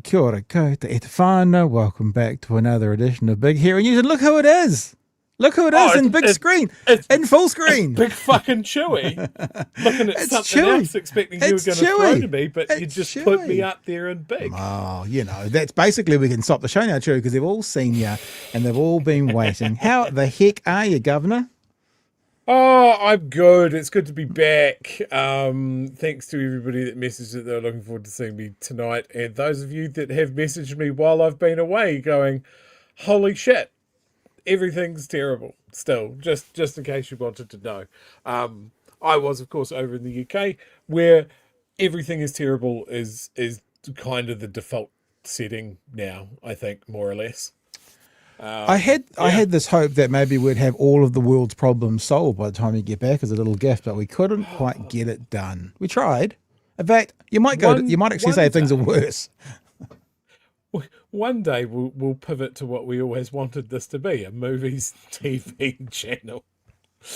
Kia ora koutou e te whānau. Welcome back to another edition of Big Hero News. And look who it is. Look who it is in big screen, in full screen. Big fucking Chewie. Looking at something else, expecting you were going to throw to me, but you just put me up there in big. Oh, you know, that's basically we can stop the show now, Chewie, because they've all seen you and they've all been waiting. How the heck are you, Governor? Oh, I'm good. It's good to be back. Thanks to everybody that messaged that they're looking forward to seeing me tonight. And those of you that have messaged me while I've been away going, holy shit, everything's terrible still, just in case you wanted to know. I was, of course, over in the UK where everything is terrible is kind of the default setting now, I think, more or less. I had this hope that maybe we'd have all of the world's problems solved by the time you get back as a little gift, but we couldn't quite get it done. We tried. In fact, you might actually say things are worse. One day we'll pivot to what we always wanted this to be, a movies TV channel.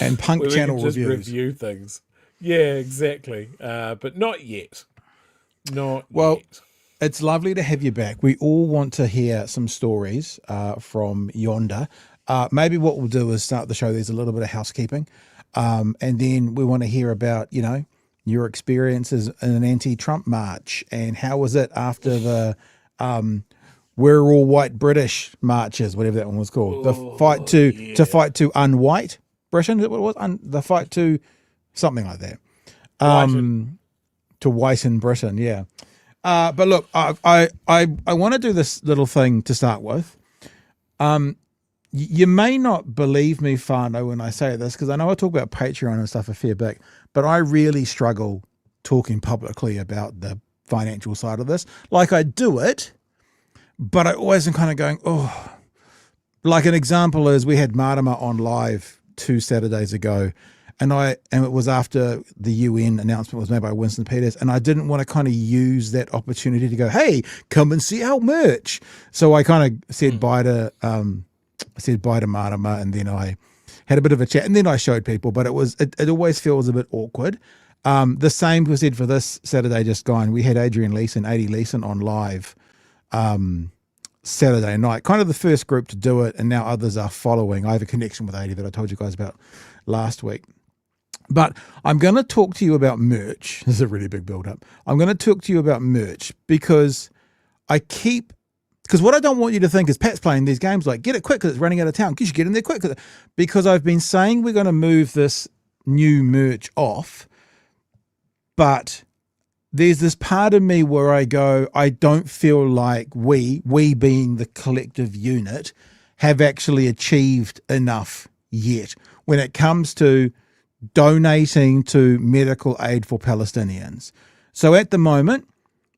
And punk channel just reviews. Review things. Yeah, exactly. But not yet. Not yet. It's lovely to have you back. We all want to hear some stories from yonder. Maybe what we'll do is start the show. There's a little bit of housekeeping. And then we want to hear about, your experiences in an anti-Trump march and how was it after the We're All White British marches, whatever that one was called. The fight to fight to unwhite Britain, is that what it was? The fight to something like that. To whiten Britain, yeah. But look, I want to do this little thing to start with. You may not believe me, Whānau, when I say this, because I know I talk about Patreon and stuff a fair bit, but I really struggle talking publicly about the financial side of this. Like I do it, but I always am kind of going, oh. Like an example is we had Marama on live 2 Saturdays ago, and it was after the UN announcement was made by Winston Peters, and I didn't want to kind of use that opportunity to go, hey, come and see our merch. So I kind of said bye to Marama, and then I had a bit of a chat, and then I showed people, but it always feels a bit awkward. The same was said for this Saturday just gone. We had Adrian Leason, 80 Leason, on live Saturday night, kind of the first group to do it, and now others are following. I have a connection with 80 that I told you guys about last week. But I'm going to talk to you about merch. This is a really big build-up. I'm going to talk to you about merch because what I don't want you to think is Pat's playing these games like, get it quick because it's running out of town. You should get in there quick. Because I've been saying we're going to move this new merch off, but there's this part of me where I go, I don't feel like we being the collective unit, have actually achieved enough yet when it comes to donating to medical aid for Palestinians. So at the moment,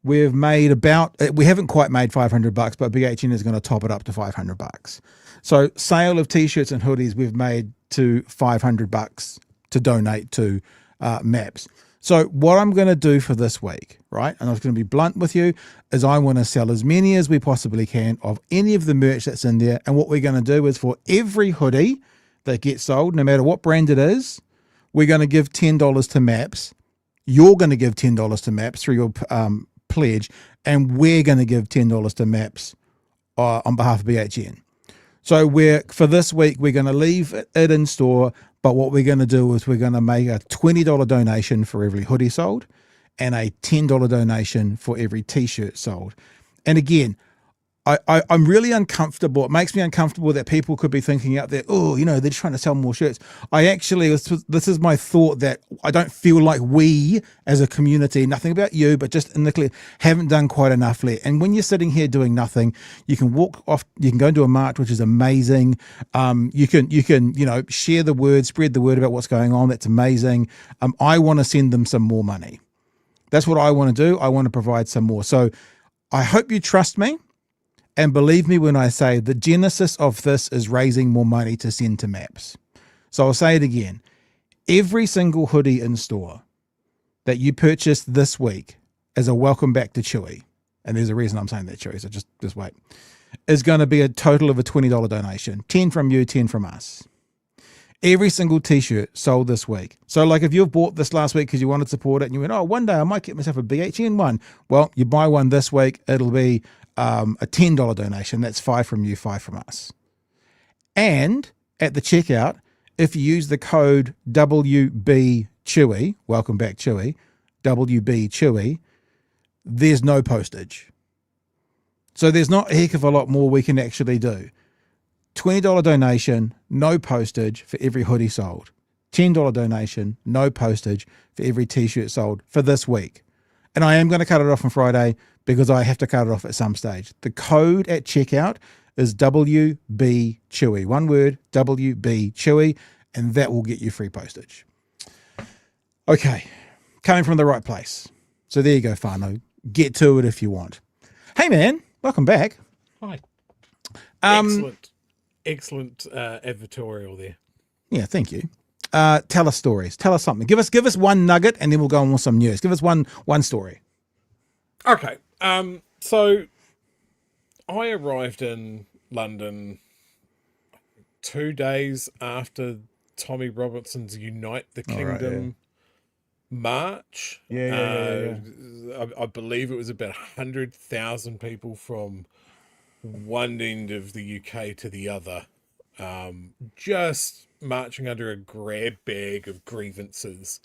we haven't quite made $500, but BHN is going to top it up to $500. So sale of t-shirts and hoodies, we've made to $500 to donate to MAPS. So what I'm going to do for this week, right, and I was going to be blunt with you, is I want to sell as many as we possibly can of any of the merch that's in there. And what we're going to do is for every hoodie that gets sold, no matter what brand it is, we're going to give $10 to MAPS. You're going to give $10 to MAPS through your pledge, and we're going to give $10 to MAPS on behalf of BHN. So for this week, we're going to leave it in store, but what we're going to do is we're going to make a $20 donation for every hoodie sold and a $10 donation for every t-shirt sold. And again, I'm really uncomfortable. It makes me uncomfortable that people could be thinking out there, oh, they're just trying to sell more shirts. This is my thought, that I don't feel like we as a community, nothing about you, but just in the clear, haven't done quite enough yet. And when you're sitting here doing nothing, you can walk off, you can go into a march, which is amazing. You can share the word, spread the word about what's going on. That's amazing. I want to send them some more money. That's what I want to do. I want to provide some more. So I hope you trust me. And believe me when I say the genesis of this is raising more money to send to MAPS. So I'll say it again. Every single hoodie in store that you purchase this week as a welcome back to Chewie, and there's a reason I'm saying that, Chewie, so just wait, is going to be a total of a $20 donation. 10 from you, 10 from us. Every single t-shirt sold this week. So like if you've bought this last week because you wanted to support it and you went, oh, one day I might get myself a BHN one. Well, you buy one this week, it'll be a $10 donation. That's 5 from you, 5 from us. And at the checkout, if you use the code WB Chewie, welcome back Chewie, WB Chewie, there's no postage. So there's not a heck of a lot more we can actually do. $20 donation, no postage for every hoodie sold. $10 donation, no postage for every t-shirt sold for this week. And I am going to cut it off on Friday because I have to cut it off at some stage. The code at checkout is WB Chewie. One word, WB Chewie, and that will get you free postage. Okay, coming from the right place. So there you go, whānau. Get to it if you want. Hey, man, welcome back. Hi. Excellent advertorial there. Yeah, thank you. Tell us stories. Tell us something. Give us one nugget, and then we'll go on with some news. Give us one story. Okay. So I arrived in London 2 days after Tommy Robinson's Unite the Kingdom march. Yeah. I believe it was about 100,000 people from one end of the UK to the other, just marching under a grab bag of grievances.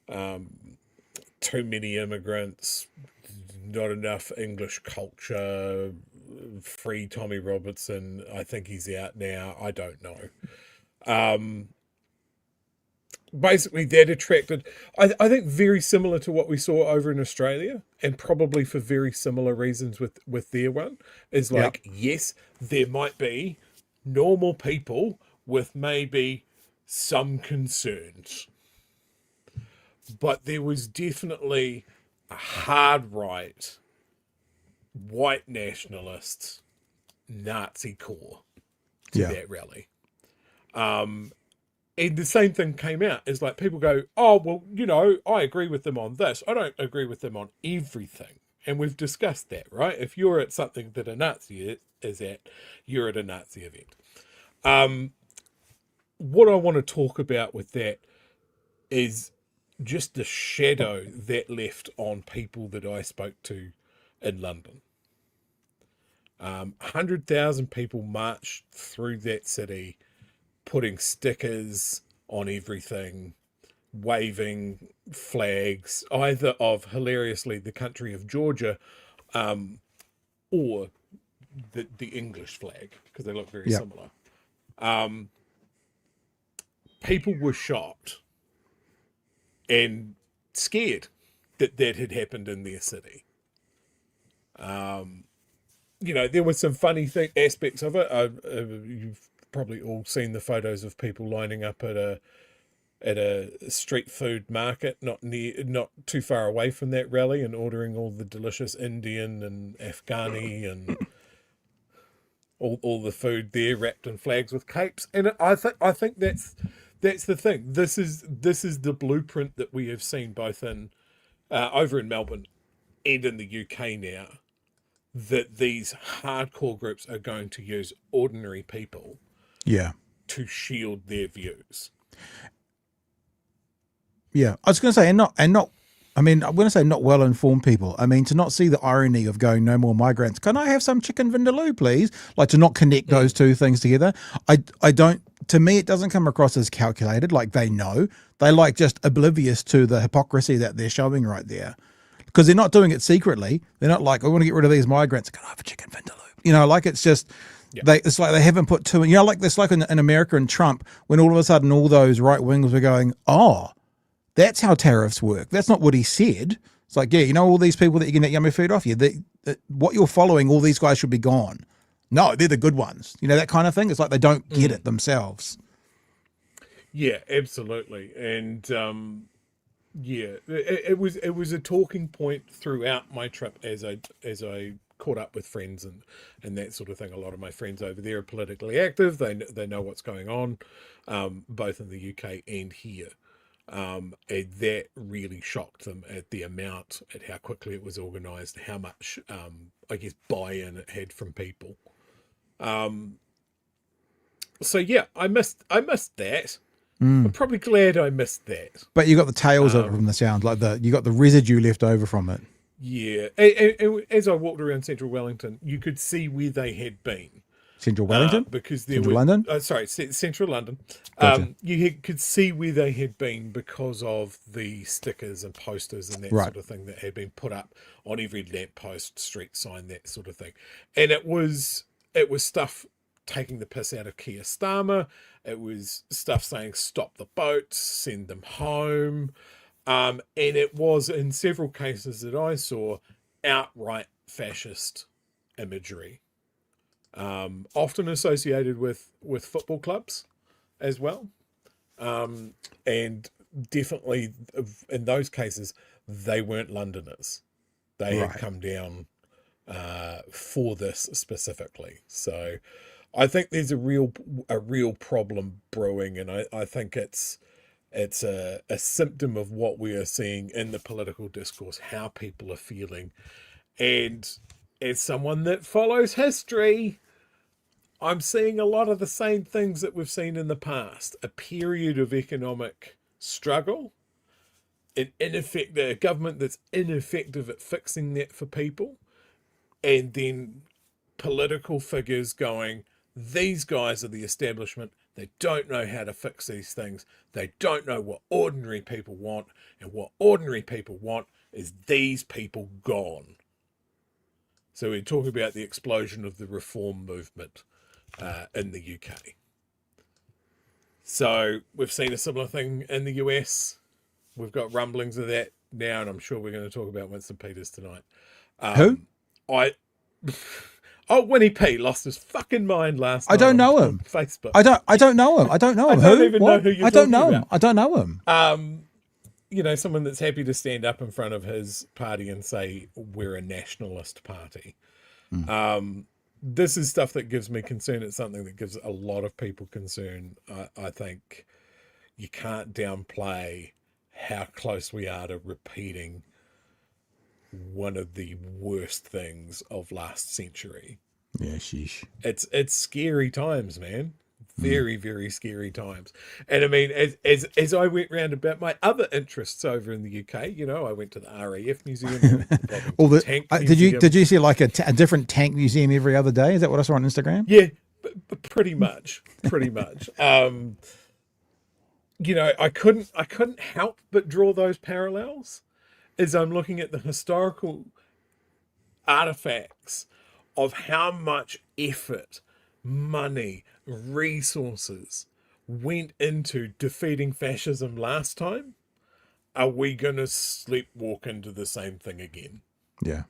Too many immigrants, not enough English culture, free Tommy Robinson. I think he's out now. I don't know. Basically, that attracted, I think, very similar to what we saw over in Australia, and probably for very similar reasons with their one, is like, yes, there might be normal people with maybe some concerns, but there was definitely a hard right, white nationalist, Nazi core to that rally. And the same thing came out. It's like people go, oh, well, you know, I agree with them on this. I don't agree with them on everything. And we've discussed that, right? If you're at something that a Nazi is at, you're at a Nazi event. What I want to talk about with that is just the shadow that left on people that I spoke to in London. 100,000 people marched through that city, putting stickers on everything, waving flags, either of, hilariously, the country of Georgia, or the English flag, because they look very similar. People were shocked and scared that had happened in their city. You know, there were some funny aspects of it. You've probably all seen the photos of people lining up at a street food market not too far away from that rally and ordering all the delicious Indian and Afghani and all the food there wrapped in flags with capes. And I think that's the thing. This is the blueprint that we have seen both in over in Melbourne and in the UK now, that these hardcore groups are going to use ordinary people to shield their views. Yeah, I was going to say, I'm going to say not well-informed people. I mean, to not see the irony of going, no more migrants. Can I have some chicken vindaloo, please? Like, to not connect those two things together. I don't, to me, it doesn't come across as calculated. Like, they know. They're like just oblivious to the hypocrisy that they're showing right there. Because they're not doing it secretly. They're not like, I want to get rid of these migrants. Can I have a chicken vindaloo? You know, like, it's just, it's like they haven't put two, you know, like this, like in America and Trump, when all of a sudden all those right wingers were going, oh, that's how tariffs work. That's not what he said. It's like, yeah, you know, all these people that you can get yummy food off you, what you're following, all these guys should be gone. No, they're the good ones. You know, that kind of thing. It's like they don't get it themselves. Yeah, absolutely. And it was a talking point throughout my trip as I caught up with friends and that sort of thing. A lot of my friends over there are politically active. They know what's going on, both in the UK and here. And that really shocked them at the amount, at how quickly it was organised, how much, I guess, buy-in it had from people. So yeah, I missed that. I'm probably glad I missed that. But you got the tails of it from the sound, like you got the residue left over from it. Yeah. As I walked around central Wellington, you could see where they had been. Central Wellington? Because there Central were London? Central London. Gotcha. Could see where they had been because of the stickers and posters and that Right. sort of thing that had been put up on every lamppost, street sign, that sort of thing. And it was stuff taking the piss out of Keir Starmer. It was stuff saying stop the boats, send them home. And it was, in several cases that I saw, outright fascist imagery. Often associated with football clubs as well. And definitely in those cases, they weren't Londoners. They had come down for this specifically. So I think there's a real problem brewing, and I think it's a symptom of what we are seeing in the political discourse, how people are feeling. And as someone that follows history, I'm seeing a lot of the same things that we've seen in the past. A period of economic struggle, a government that's ineffective at fixing that for people, and then political figures going, these guys are the establishment. They don't know how to fix these things. They don't know what ordinary people want. And what ordinary people want is these people gone. So we're talking about the explosion of the reform movement in the UK. So we've seen a similar thing in the US. We've got rumblings of that now, and I'm sure we're going to talk about Winston Peters tonight. Who? Winnie P lost his fucking mind last night. I don't know him. Facebook. I don't know him. I don't know him. I don't Who? even What? know who you're I don't talking know him. about. I don't know him. Someone that's happy to stand up in front of his party and say, we're a nationalist party. This is stuff that gives me concern. It's something that gives a lot of people concern. I think you can't downplay how close we are to repeating one of the worst things of last century. Yeah, sheesh. It's scary times, man. Very, very scary times. And I mean, as I went round about my other interests over in the UK, I went to the RAF Museum. Did you see like a different tank museum every other day? Is that what I saw on Instagram? Yeah, pretty much. I couldn't help but draw those parallels as I'm looking at the historical artifacts of how much effort, money, resources went into defeating fascism last time. Are we going to sleepwalk into the same thing again? Yeah.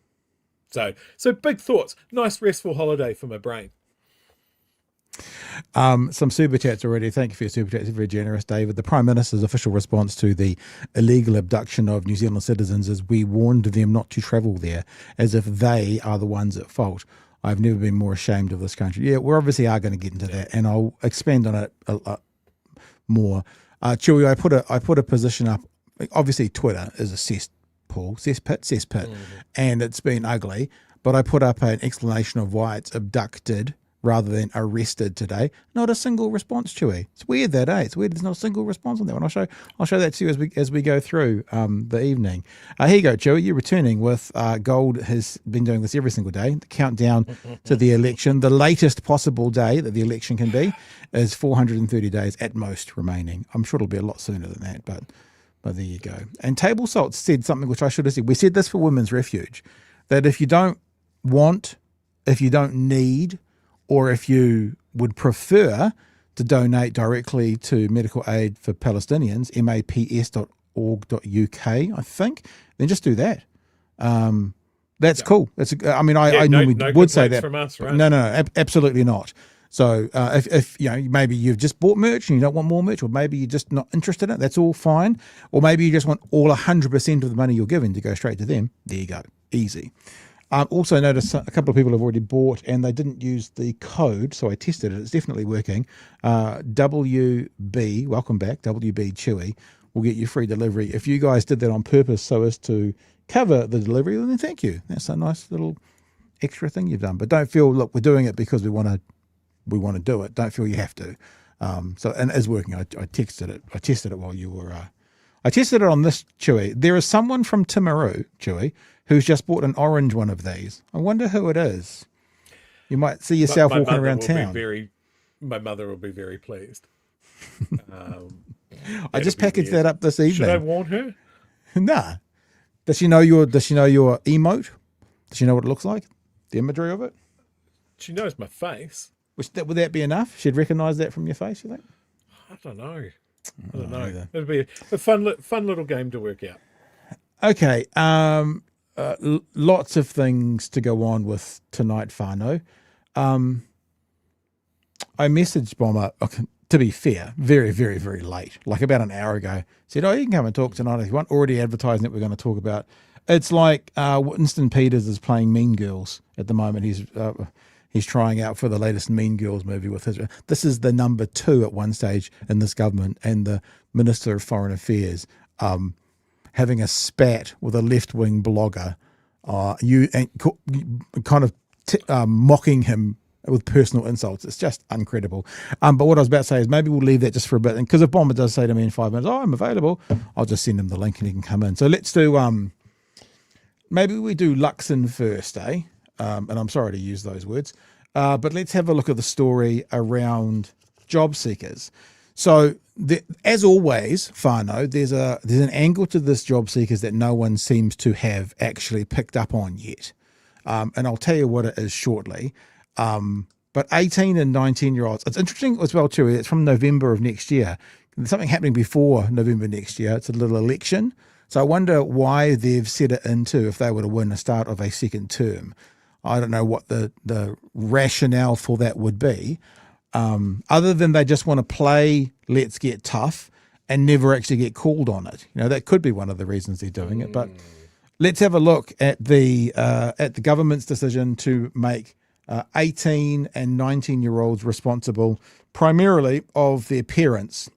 So big thoughts. Nice restful holiday for my brain. Some super chats already. Thank you for your super chats. Very generous, David. The Prime Minister's official response to the illegal abduction of New Zealand citizens is, we warned them not to travel there, as if they are the ones at fault. I've never been more ashamed of this country. Yeah, we obviously are going to get into that, and I'll expand on it more. Chewie, I put a position up. Obviously, Twitter is a cesspit, and it's been ugly. But I put up an explanation of why it's abducted rather than arrested today. Not a single response, Chewie. It's weird that, eh? It's weird there's not a single response on that one. I'll show that to you as we go through the evening. Here you go, Chewie. You're returning with Gold has been doing this every single day. The countdown to the election. The latest possible day that the election can be is 430 days at most remaining. I'm sure it'll be a lot sooner than that, but there you go. And Table Salt said something which I should have said. We said this for Women's Refuge, that if you don't want, if you don't need, or if you would prefer to donate directly to medical aid for Palestinians, maps.org.uk, I think, then just do that. That's cool. I normally would say that. From us, right? No, absolutely not. So if maybe you've just bought merch and you don't want more merch, or maybe you're just not interested in it, that's all fine. Or maybe you just want all 100% of the money you're given to go straight to them. There you go. Easy. Also noticed a couple of people have already bought and they didn't use the code, so I tested it. It's definitely working. WB, welcome back, WB Chewie, will get you free delivery. If you guys did that on purpose so as to cover the delivery, then thank you. That's a nice little extra thing you've done. But don't feel, look, we're doing it because we want to do it. Don't feel you have to. And it's working. I tested it while you were I tested it on this, Chewie. There is someone from Timaru, Chewie, who's just bought an orange one of these. I wonder who it is. You might see yourself walking around town. My mother will be very pleased. I just packaged that up this evening. Should I warn her? Nah. Does she know your emote? Does she know what it looks like? The imagery of it? She knows my face. Would that be enough? She'd recognise that from your face, you think? I don't know. It'll be a fun little game to work out. Okay. Lots of things to go on with tonight, Whānau. I messaged Bomber, to be fair, very, very, very late, like about an hour ago. Said, you can come and talk tonight if you want. Already advertising that we're going to talk about. It's like Winston Peters is playing Mean Girls at the moment. He's trying out for the latest Mean Girls movie with his. This is the number 2 at one stage in this government, and the Minister of Foreign Affairs having a spat with a left-wing blogger, mocking him with personal insults. It's just incredible. But what I was about to say is maybe we'll leave that just for a bit. And because if Bomber does say to me in 5 minutes, I'm available, I'll just send him the link and he can come in. So let's do, maybe we do Luxon first, eh? And I'm sorry to use those words. But let's have a look at the story around job seekers. So as always, Whānau, there's an angle to this job seekers that no one seems to have actually picked up on yet. And I'll tell you what it is shortly. But 18 and 19-year-olds, it's interesting as well, too. It's from November of next year. There's something happening before November next year. It's a little election. So I wonder why they've set it into if they were to win the start of a second term. I don't know what the rationale for that would be, other than they just want to play Let's Get Tough and never actually get called on it. That could be one of the reasons they're doing it. But let's have a look at the government's decision to make 18 and 19-year-olds responsible primarily of their parents,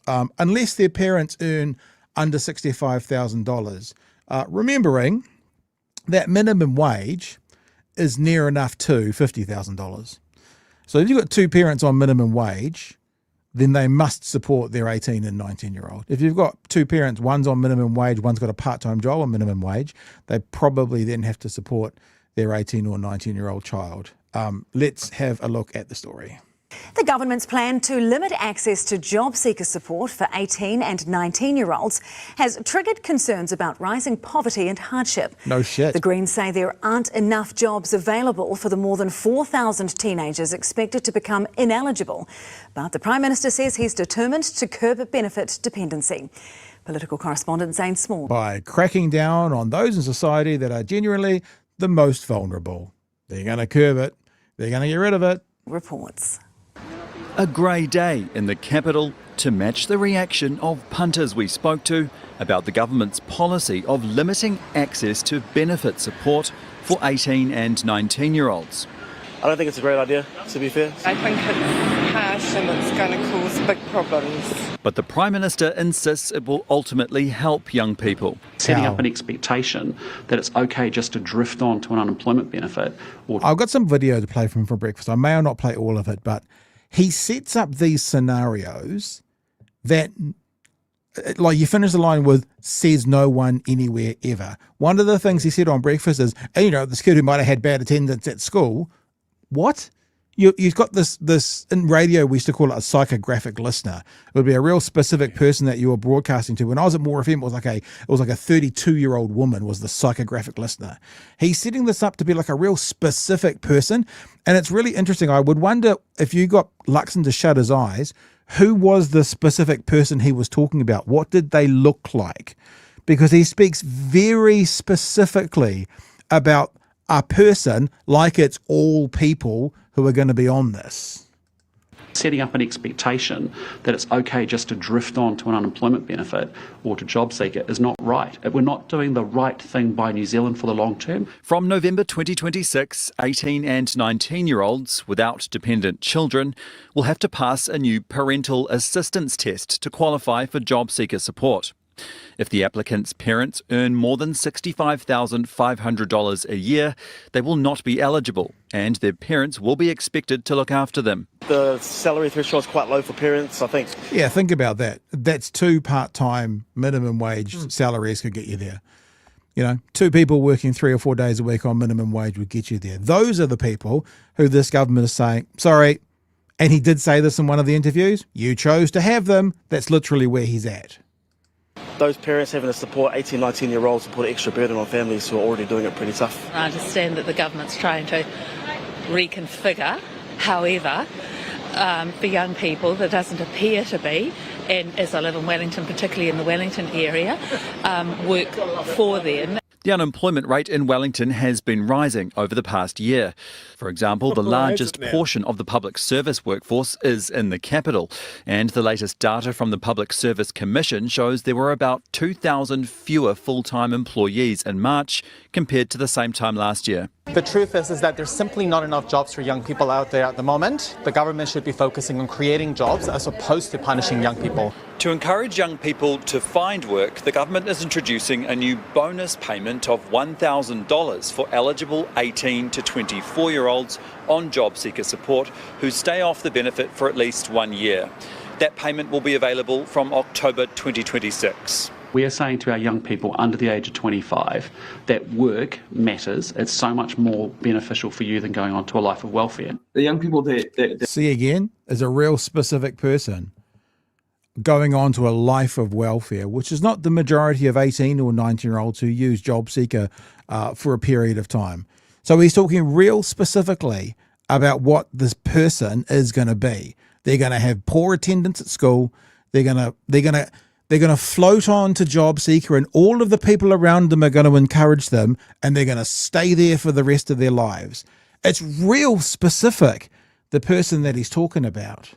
unless their parents earn under $65,000. Remembering that minimum wage is near enough to $50,000. So if you've got 2 parents on minimum wage, then they must support their 18 and 19-year-old. If you've got 2 parents, one's on minimum wage, one's got a part-time job on minimum wage, they probably then have to support their 18 or 19-year-old child. Let's have a look at the story. The government's plan to limit access to job seeker support for 18 and 19-year-olds has triggered concerns about rising poverty and hardship. No shit. The Greens say there aren't enough jobs available for the more than 4,000 teenagers expected to become ineligible. But the Prime Minister says he's determined to curb benefit dependency. Political correspondent Zane Small. By cracking down on those in society that are genuinely the most vulnerable. They're going to curb it. They're going to get rid of it. Reports. A grey day in the capital to match the reaction of punters we spoke to about the government's policy of limiting access to benefit support for 18 and 19-year-olds. I don't think it's a great idea, to be fair. I think it's harsh and it's going to cause big problems. But the Prime Minister insists it will ultimately help young people. Setting up an expectation that it's okay just to drift on to an unemployment benefit. I've got some video to play from breakfast. I may or not play all of it, but he sets up these scenarios that, like, you finish the line with, says no one anywhere ever. One of the things he said on breakfast is, this kid who might have had bad attendance at school. What? You've got this in radio, we used to call it a psychographic listener. It would be a real specific person that you were broadcasting to. When I was at More FM, it was like a 32-year-old woman was the psychographic listener. He's setting this up to be like a real specific person, and it's really interesting. I would wonder if you got Luxon to shut his eyes, who was the specific person he was talking about? What did they look like? Because he speaks very specifically about a person like it's all people who are going to be on this. Setting up an expectation that it's okay just to drift on to an unemployment benefit or to Jobseeker is not right. We're not doing the right thing by New Zealand for the long term. From November 2026, 18 and 19-year-olds without dependent children will have to pass a new parental assistance test to qualify for Jobseeker support. If the applicant's parents earn more than $65,500 a year, they will not be eligible, and their parents will be expected to look after them. The salary threshold is quite low for parents, I think. Yeah, think about that. That's 2 part-time minimum wage salaries could get you there. You know, 2 people working 3 or 4 days a week on minimum wage would get you there. Those are the people who this government is saying, sorry, and he did say this in one of the interviews, you chose to have them. That's literally where he's at. Those parents having to support 18, 19-year-olds will put an extra burden on families who are already doing it pretty tough. I understand that the government's trying to reconfigure, however, for young people there doesn't appear to be, and as I live in Wellington, particularly in the Wellington area, work for them. The unemployment rate in Wellington has been rising over the past year. For example, the largest portion of the public service workforce is in the capital. And the latest data from the Public Service Commission shows there were about 2,000 fewer full-time employees in March compared to the same time last year. The truth is that there's simply not enough jobs for young people out there at the moment. The government should be focusing on creating jobs as opposed to punishing young people. To encourage young people to find work, the government is introducing a new bonus payment of $1,000 for eligible 18 to 24-year-olds on Jobseeker support who stay off the benefit for at least 1 year. That payment will be available from October 2026. We are saying to our young people under the age of 25 that work matters. It's so much more beneficial for you than going on to a life of welfare. The young people that See again, is a real specific person going on to a life of welfare, which is not the majority of 18 or 19-year-olds who use Jobseeker for a period of time. So he's talking real specifically about what this person is going to be. They're going to have poor attendance at school. They're going to float on to Jobseeker, and all of the people around them are going to encourage them, and they're going to stay there for the rest of their lives. It's real specific, the person that he's talking about.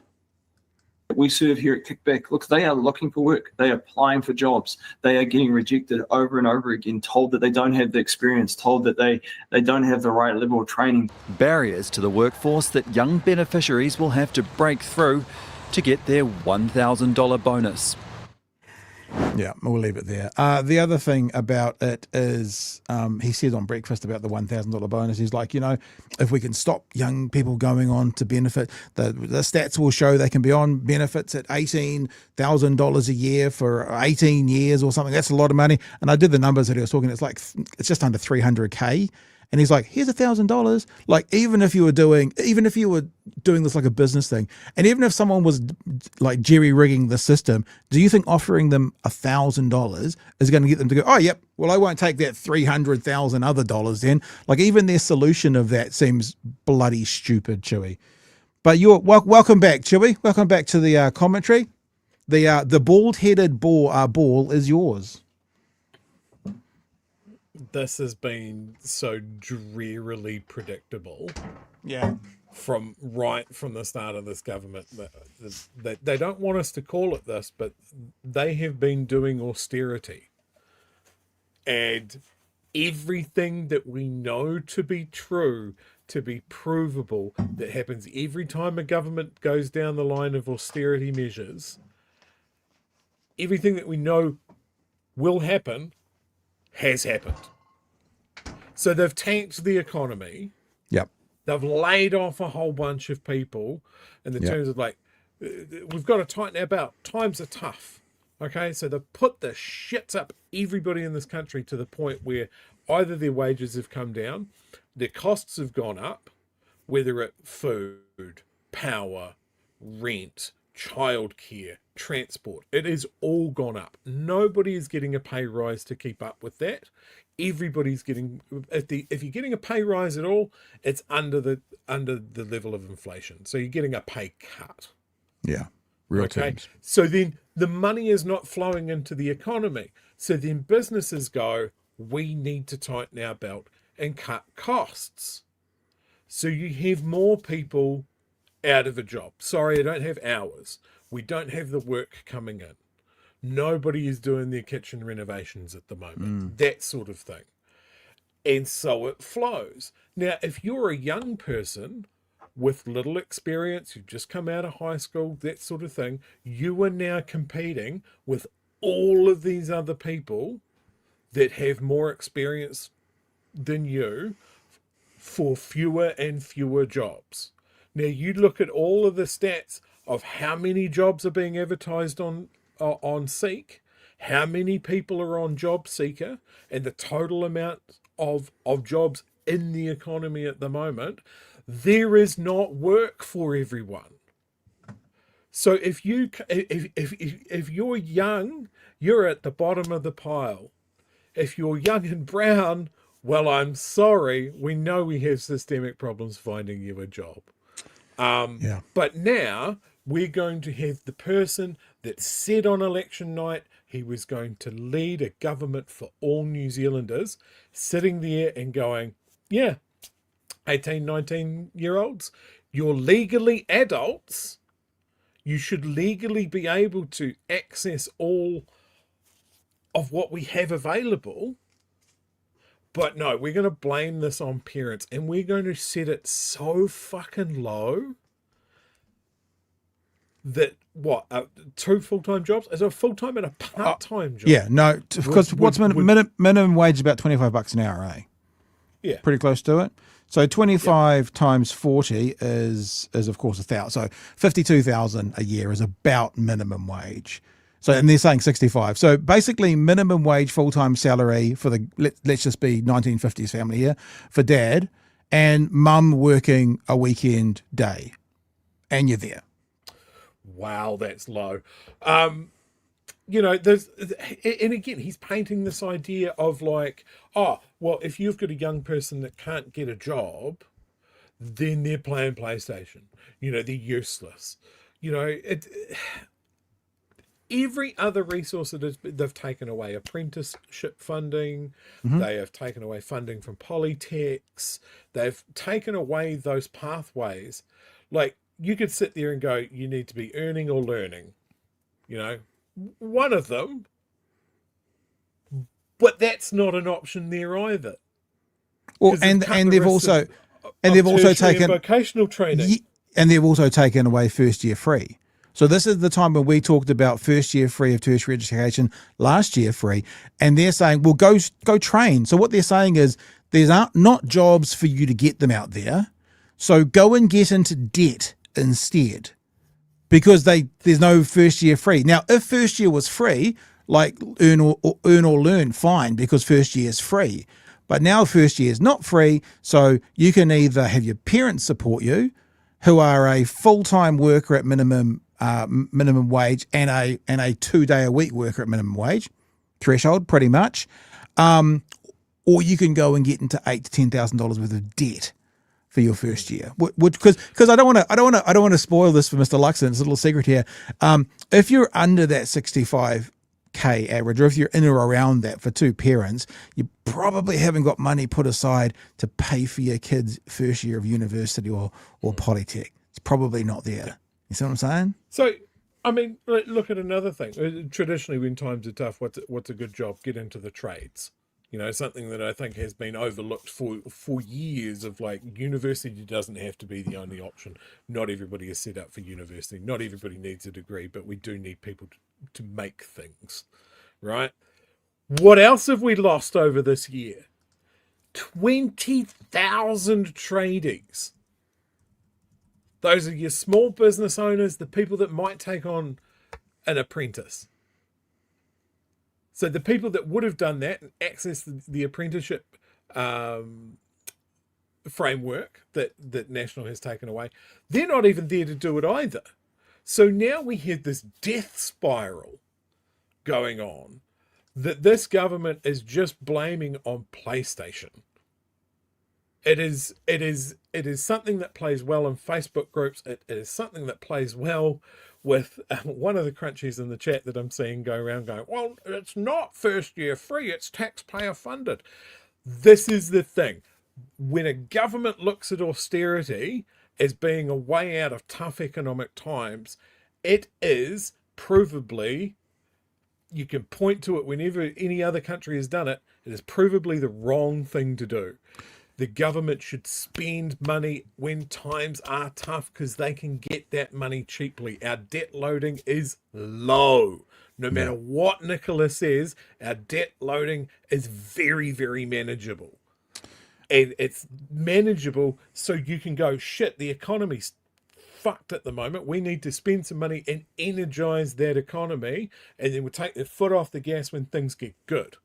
we serve here at Kickback, look, they are looking for work. They are applying for jobs. They are getting rejected over and over again, told that they don't have the experience, told that they don't have the right level of training. Barriers to the workforce that young beneficiaries will have to break through to get their $1,000 bonus. Yeah, we'll leave it there. The other thing about it is he said on breakfast about the $1,000 bonus. He's like, you know, if we can stop young people going on to benefit, the stats will show they can be on benefits at $18,000 a year for 18 years or something. That's a lot of money. And I did the numbers that he was talking. It's just under $300K. And he's like, here's $1,000. Like, even if you were doing this like a business thing, and even if someone was like jerry rigging the system, do you think offering them $1,000 is going to get them to go, oh, yep, well, I won't take that 300,000 other dollars then? Like, even their solution of that seems bloody stupid, Chewie. But you're welcome back, Chewie. Welcome back to the commentary. The bald-headed ball is yours. This has been so drearily predictable. Yeah. From the start of this government. They don't want us to call it this, but they have been doing austerity. And everything that we know to be true, to be provable, that happens every time a government goes down the line of austerity measures, everything that we know will happen has happened. So they've tanked the economy. Yep. They've laid off a whole bunch of people in the terms of like, we've got to tighten our belt. Times are tough. Okay. So they've put the shits up everybody in this country to the point where either their wages have come down, their costs have gone up, whether it's food, power, rent, childcare, transport. It has all gone up. Nobody is getting a pay rise to keep up with that. Everybody's getting, if you're getting a pay rise at all, it's under the level of inflation. So you're getting a pay cut. Yeah. Real terms. So then the money is not flowing into the economy. So then businesses go, we need to tighten our belt and cut costs. So you have more people out of a job. Sorry, I don't have hours. We don't have the work coming in. Nobody is doing their kitchen renovations at the moment. That sort of thing. And so it flows. Now, if you're a young person with little experience, you've just come out of high school, that sort of thing, you are now competing with all of these other people that have more experience than you for fewer and fewer jobs. Now, you look at all of the stats of how many jobs are being advertised on Seek, how many people are on Jobseeker, and the total amount of jobs in the economy at the moment. There is not work for everyone. So if you're young, you're at the bottom of the pile. If you're young and brown, well, I'm sorry, we know we have systemic problems finding you a job. But now we're going to have the person that said on election night he was going to lead a government for all New Zealanders, sitting there and going, yeah, 18, 19-year-olds, you're legally adults. You should legally be able to access all of what we have available. But no, we're going to blame this on parents, and we're going to set it so fucking low that, what, 2 full-time jobs? Is it a full-time and a part-time job? Yeah, no, because what's minimum wage is about $25 an hour, eh? Yeah. Pretty close to it. So 25 times 40 is of course 1,000. So 52,000 a year is about minimum wage. So, and they're saying 65. So basically minimum wage full-time salary for the, let's just be 1950s family here, for dad, and mum working a weekend day. And you're there. Wow, that's low. You know, there's, and again, he's painting this idea of like, oh, well, if you've got a young person that can't get a job, then they're playing PlayStation. You know, they're useless. You know, every other resource that they've taken away, apprenticeship funding, they have taken away funding from polytechs, they've taken away those pathways. Like, you could sit there and go, you need to be earning or learning, you know, one of them, but that's not an option there either. Well, and they've also taken vocational training, and they've also taken away first year free. So this is the time when we talked about first year free of tertiary education, last year free, and they're saying, well, go train. So what they're saying is there's not jobs for you to get them out there, so go and get into debt instead, because there's no first year free. Now, if first year was free, like earn or learn, fine, because first year is free. But now first year is not free, so you can either have your parents support you, who are a full-time worker at minimum wage and a 2-day-a-week worker at minimum wage threshold, pretty much, or you can go and get into $8,000 to $10,000 worth of debt for your first year. Because I don't want to spoil this for Mr. Luxon. It's a little secret here. If you're under that 65K average, or if you're in or around that for two parents, you probably haven't got money put aside to pay for your kids' first year of university or polytech. It's probably not there. You see what I'm saying? So, I mean, look at another thing. Traditionally, when times are tough, what's a good job? Get into the trades. You know, something that I think has been overlooked for years, of like, university doesn't have to be the only option. Not everybody is set up for university. Not everybody needs a degree, but we do need people to make things, right? What else have we lost over this year? 20,000 tradies. Those are your small business owners, the people that might take on an apprentice. So the people that would have done that and accessed the apprenticeship framework that National has taken away, they're not even there to do it either. So now we have this death spiral going on that this government is just blaming on PlayStation. It is something that plays well in Facebook groups. It is something that plays well with one of the crunchies in the chat that I'm seeing go around going, well, it's not first year free, it's taxpayer funded. This is the thing. When a government looks at austerity as being a way out of tough economic times, it is provably, you can point to it whenever any other country has done it, it is provably the wrong thing to do. The government should spend money when times are tough because they can get that money cheaply. Our debt loading is low. No matter what Nicola says, our debt loading is very, very manageable. And it's manageable so you can go, shit, the economy's fucked at the moment. We need to spend some money and energize that economy, and then we'll take the foot off the gas when things get good.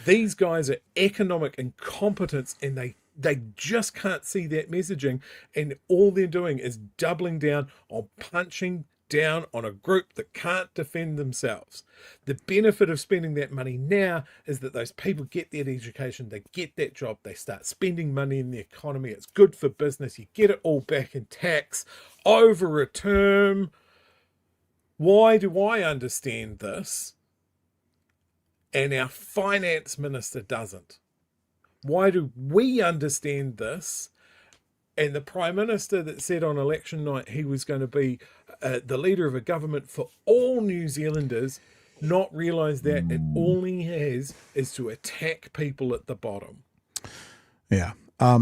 These guys are economic incompetence, and they just can't see that messaging, and all they're doing is doubling down on punching down on a group that can't defend themselves. The benefit of spending that money now is that those people get that education, they get that job, they start spending money in the economy. It's good for business. You get it all back in tax over a term. Why do I understand this and our finance minister doesn't? Why do we understand this and the Prime Minister that said on election night he was going to be the leader of a government for all New Zealanders not realise that, and all he has is to attack people at the bottom? Yeah. I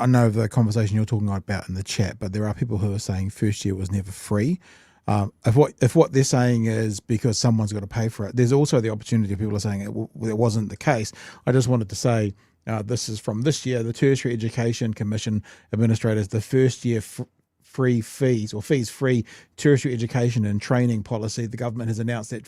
know the conversation you're talking about in the chat, but there are people who are saying first year was never free. If what they're saying is because someone's got to pay for it, there's also the opportunity of people are saying it wasn't the case. I just wanted to say, this is from this year, the Tertiary Education Commission administrators, the first year free fees or fees free tertiary education and training policy. The government has announced that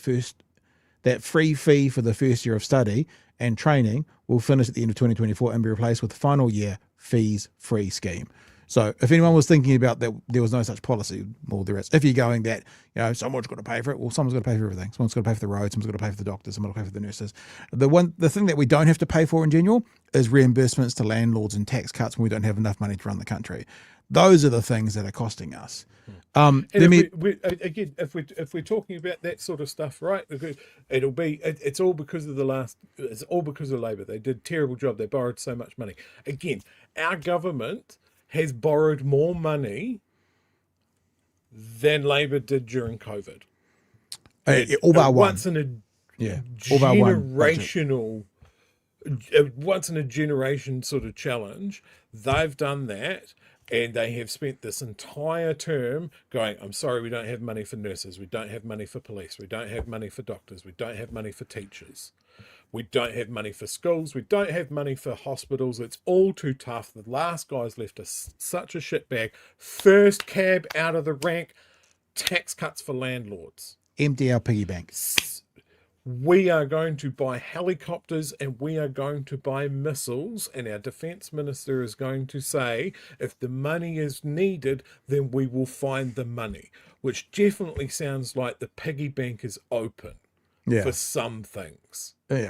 free fee for the first year of study and training will finish at the end of 2024 and be replaced with the final year fees free scheme. So if anyone was thinking about that, there was no such policy, well, there is. If you're going that, someone's got to pay for it, well, someone's got to pay for everything. Someone's got to pay for the roads, someone's got to pay for the doctors, someone's got to pay for the nurses. The thing that we don't have to pay for in general is reimbursements to landlords and tax cuts when we don't have enough money to run the country. Those are the things that are costing us. If we're talking about that sort of stuff, right? It's all because of Labor. They did a terrible job. They borrowed so much money. Again, our government has borrowed more money than Labor did during COVID. Once in a generation sort of challenge, they've done that. And they have spent this entire term going, I'm sorry, we don't have money for nurses. We don't have money for police. We don't have money for doctors. We don't have money for teachers. We don't have money for schools. We don't have money for hospitals. It's all too tough. The last guy's left us such a shitbag. First cab out of the rank, tax cuts for landlords. Empty our piggy bank. We are going to buy helicopters and we are going to buy missiles, and our defence minister is going to say, if the money is needed, then we will find the money, which definitely sounds like the piggy bank is open for some things. Yeah.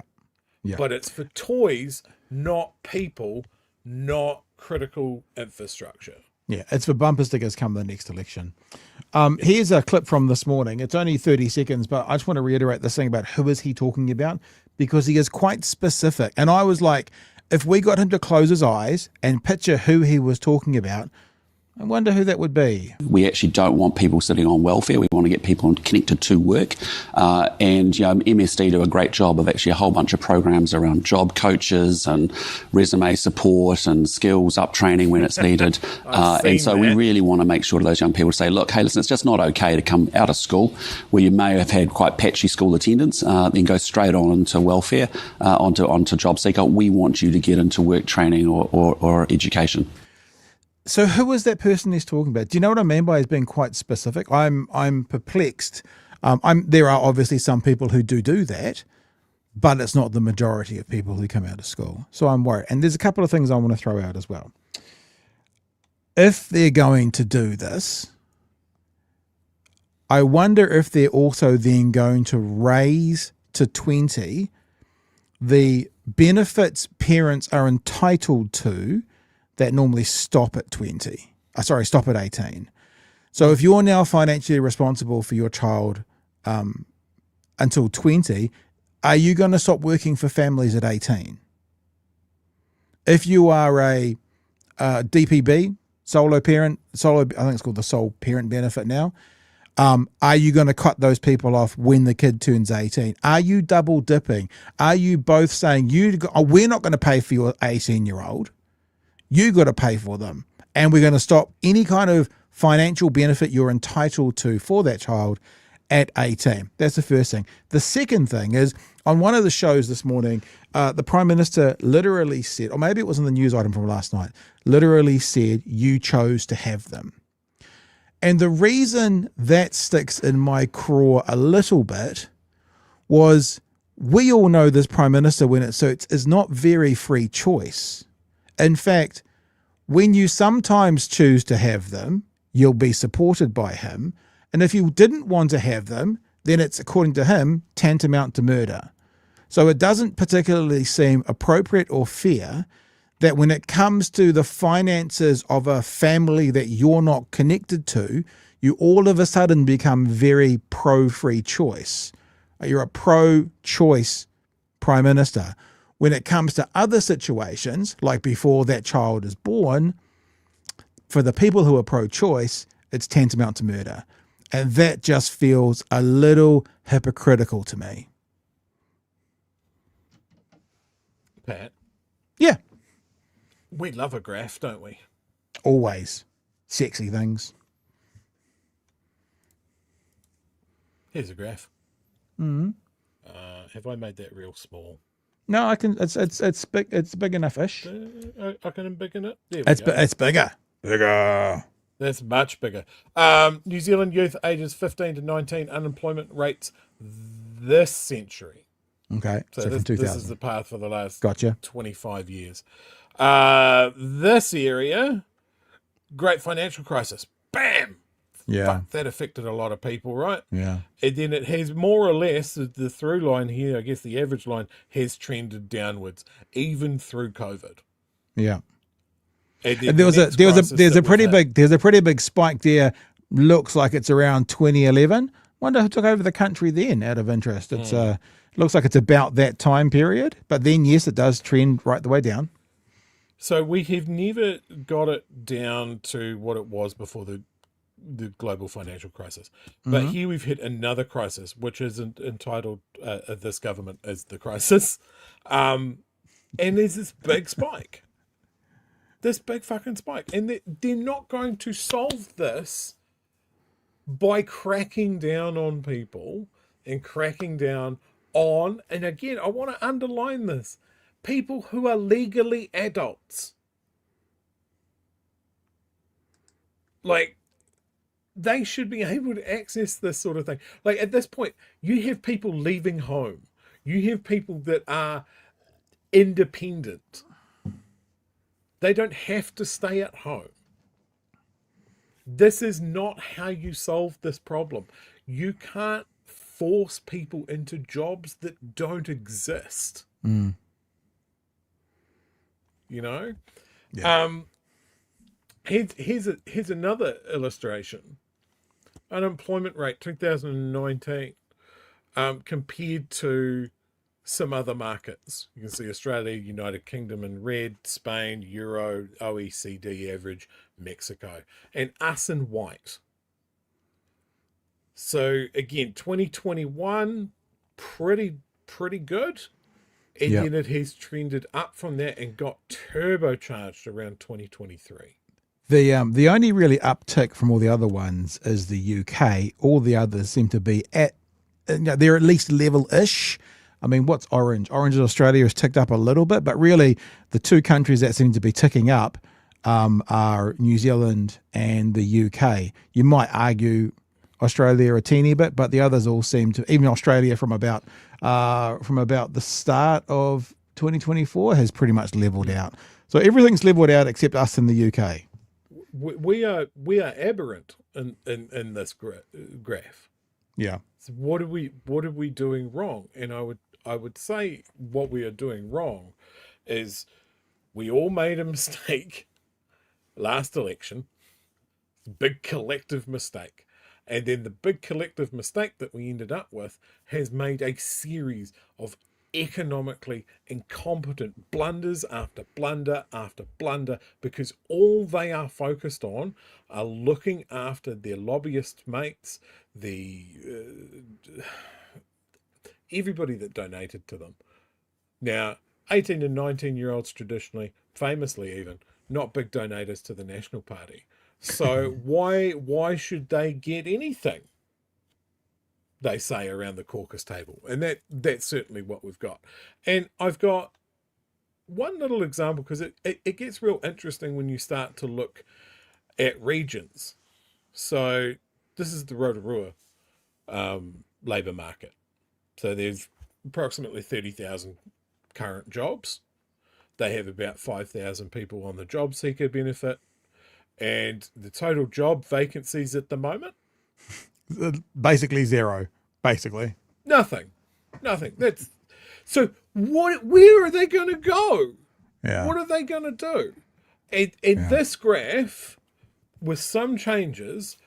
But it's for toys, not people, not critical infrastructure. Yeah, it's for bumper stickers come the next election. Here's a clip from this morning. It's only 30 seconds, but I just want to reiterate this thing about who is he talking about, because he is quite specific. And I was like, if we got him to close his eyes and picture who he was talking about, I wonder who that would be. We actually don't want people sitting on welfare. We want to get people connected to work. And MSD do a great job of actually a whole bunch of programs around job coaches and resume support and skills up training when it's needed. And so we really want to make sure to those young people to say, look, hey, listen, it's just not okay to come out of school where you may have had quite patchy school attendance, then go straight on into welfare, onto Jobseeker. We want you to get into work training or education. So who is that person he's talking about? Do you know what I mean by he's being quite specific? I'm perplexed. There are obviously some people who do that, but it's not the majority of people who come out of school. So I'm worried. And there's a couple of things I want to throw out as well. If they're going to do this, I wonder if they're also then going to raise to 20 the benefits parents are entitled to that normally stop at 18. So if you're now financially responsible for your child until 20, are you going to stop working for families at 18? If you are a DPB, solo parent, I think it's called the sole parent benefit now, are you going to cut those people off when the kid turns 18? Are you double dipping? Are you both saying we're not going to pay for your 18-year-old? You got to pay for them. And we're going to stop any kind of financial benefit you're entitled to for that child at 18. That's the first thing. The second thing is, on one of the shows this morning, the Prime Minister literally said, or maybe it was in the news item from last night, literally said, you chose to have them. And the reason that sticks in my craw a little bit was, we all know this Prime Minister, when it suits, is not very free choice. In fact, when you sometimes choose to have them, you'll be supported by him. And if you didn't want to have them, then it's, according to him, tantamount to murder. So it doesn't particularly seem appropriate or fair that when it comes to the finances of a family that you're not connected to, you all of a sudden become very pro-free choice. You're a pro-choice Prime Minister. When it comes to other situations, like before that child is born, for the people who are pro-choice, it's tantamount to murder. And that just feels a little hypocritical to me. Pat? Yeah. We love a graph, don't we? Always. Sexy things. Here's a graph. Mm-hmm. Have I made that real small? No, I can. It's big. It's big enough-ish. I can biggen it. There we go. It's bigger. Bigger. That's much bigger. New Zealand youth ages 15 to 19 unemployment rates this century. Okay. So this, from 2000. this is the path for the last 25 years. This area, great financial crisis. Bam! Yeah. Fuck, that affected a lot of people, right? Yeah. And then it has more or less, the through line here, I guess the average line, has trended downwards, even through COVID. Yeah. And there's a pretty big spike there. Looks like it's around 2011. Wonder who took over the country then, out of interest. It's looks like it's about that time period. But then yes, it does trend right the way down. So we have never got it down to what it was before the global financial crisis. But here we've hit another crisis, which is entitled this government is the crisis. And there's this big spike. This big fucking spike. And they're not going to solve this by cracking down on people and cracking down on, and again, I want to underline this, people who are legally adults. Like, they should be able to access this sort of thing. Like, at this point, you have people leaving home. You have people that are independent. They don't have to stay at home. This is not how you solve this problem. You can't force people into jobs that don't exist. Mm. You know? Yeah. Here's another illustration. Unemployment rate 2019 compared to some other markets. You can see Australia, United Kingdom in red, Spain, Euro, OECD average, Mexico, and us in white. So again, 2021, pretty good. And then it has trended up from that and got turbocharged around 2023. The only really uptick from all the other ones is the UK. All the others seem to be they're at least level-ish. I mean, what's orange? Orange in Australia has ticked up a little bit, but really the two countries that seem to be ticking up are New Zealand and the UK. You might argue Australia a teeny bit, but the others all seem to, even Australia from about the start of 2024 has pretty much leveled out. So everything's leveled out except us in the UK. We are aberrant in this graph. Yeah. So what are we doing wrong? And I would say what we are doing wrong is we all made a mistake last election, big collective mistake. And then the big collective mistake that we ended up with has made a series of economically incompetent blunders after blunder after blunder, because all they are focused on are looking after their lobbyist mates, everybody that donated to them. Now, 18 and 19-year-olds traditionally, famously even, not big donators to the National Party. So why should they get anything? They say around the caucus table. And that's certainly what we've got. And I've got one little example, because it gets real interesting when you start to look at regions. So this is the Rotorua labour market. So there's approximately 30,000 current jobs. They have about 5,000 people on the Jobseeker benefit. And the total job vacancies at the moment? Basically zero. Basically. Nothing. That's so where are they going to go? Yeah. What are they going to do? And this graph, with some changes,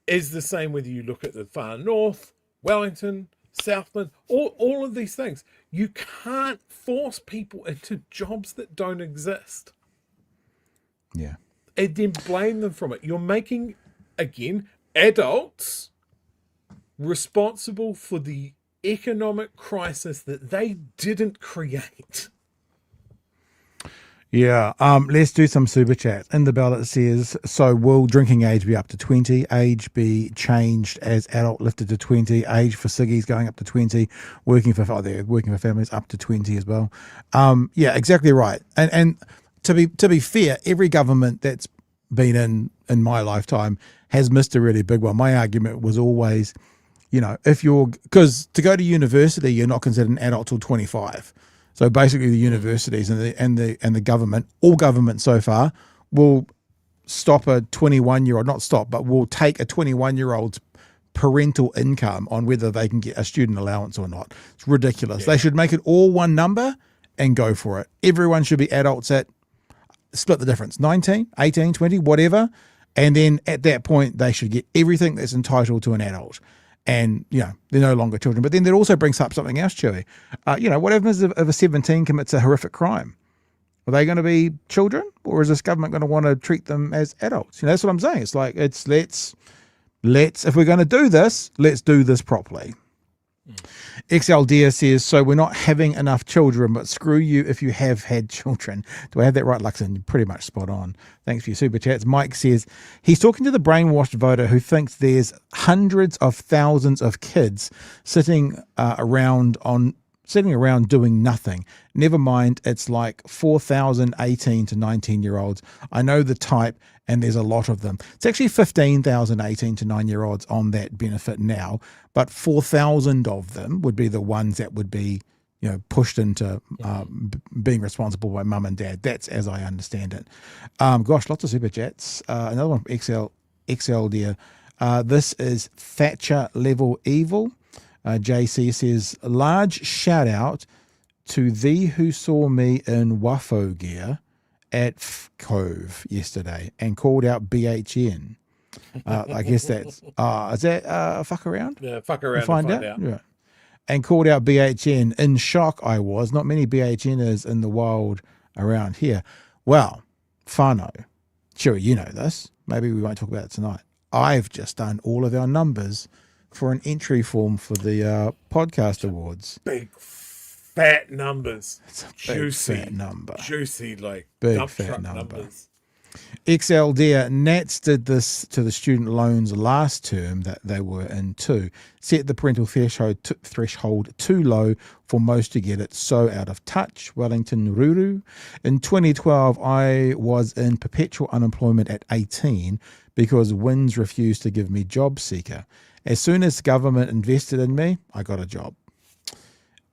is the same whether you look at the far north, Wellington, Southland, all of these things. You can't force people into jobs that don't exist. Yeah. And then blame them from it. You're making, again, adults responsible for the economic crisis that they didn't create. Yeah, let's do some super chats. In the ballot says, so will drinking age be up to 20? Age be changed as adult lifted to 20? Age for ciggies going up to 20? Working for families up to 20 as well. Yeah, exactly right. And to be fair, every government that's been in my lifetime has missed a really big one. My argument was always, because to go to university, you're not considered an adult till 25. So basically, the universities and the government, all government so far, will stop a 21-year-old, not stop, but will take a 21-year-old's parental income on whether they can get a student allowance or not. It's ridiculous. Yeah. They should make it all one number and go for it. Everyone should be adults at, split the difference, 19, 18, 20, whatever. And then at that point, they should get everything that's entitled to an adult. And, they're no longer children. But then that also brings up something else, Chewie. What happens if a 17 commits a horrific crime? Are they going to be children? Or is this government going to want to treat them as adults? That's what I'm saying. It's like, let's if we're going to do this, let's do this properly. XL Deer says, so we're not having enough children, but screw you if you have had children. Do I have that right, Luxon? You're pretty much spot on. Thanks for your super chats. Mike says he's talking to the brainwashed voter who thinks there's hundreds of thousands of kids sitting around doing nothing. Never mind, it's like 4,000 18 to 19-year-olds. I know the type, and there's a lot of them. It's actually 15,000 18 to 9-year-olds on that benefit now, but 4,000 of them would be the ones that would be, pushed into being responsible by mum and dad. That's as I understand it. Lots of super chats. Another one from XL Dear. This is Thatcher level evil. JC says, large shout out to thee who saw me in Waffo gear at Cove yesterday and called out BHN. I guess that's, is that fuck around? Yeah, fuck around and find out. Yeah. And called out BHN. In shock I was. Not many BHNers in the wild around here. Well, whānau, sure, you know this. Maybe we won't talk about it tonight. I've just done all of our numbers for an entry form for the podcast awards. Big fat numbers. It's a juicy big fat number. Juicy, like big dump fat truck number. Numbers. XL Dear, Nats did this to the student loans last term that they were in too. Set the parental threshold too low for most to get it, so out of touch. Wellington Ruru. In 2012, I was in perpetual unemployment at 18 because WINS refused to give me Jobseeker. As soon as government invested in me, I got a job.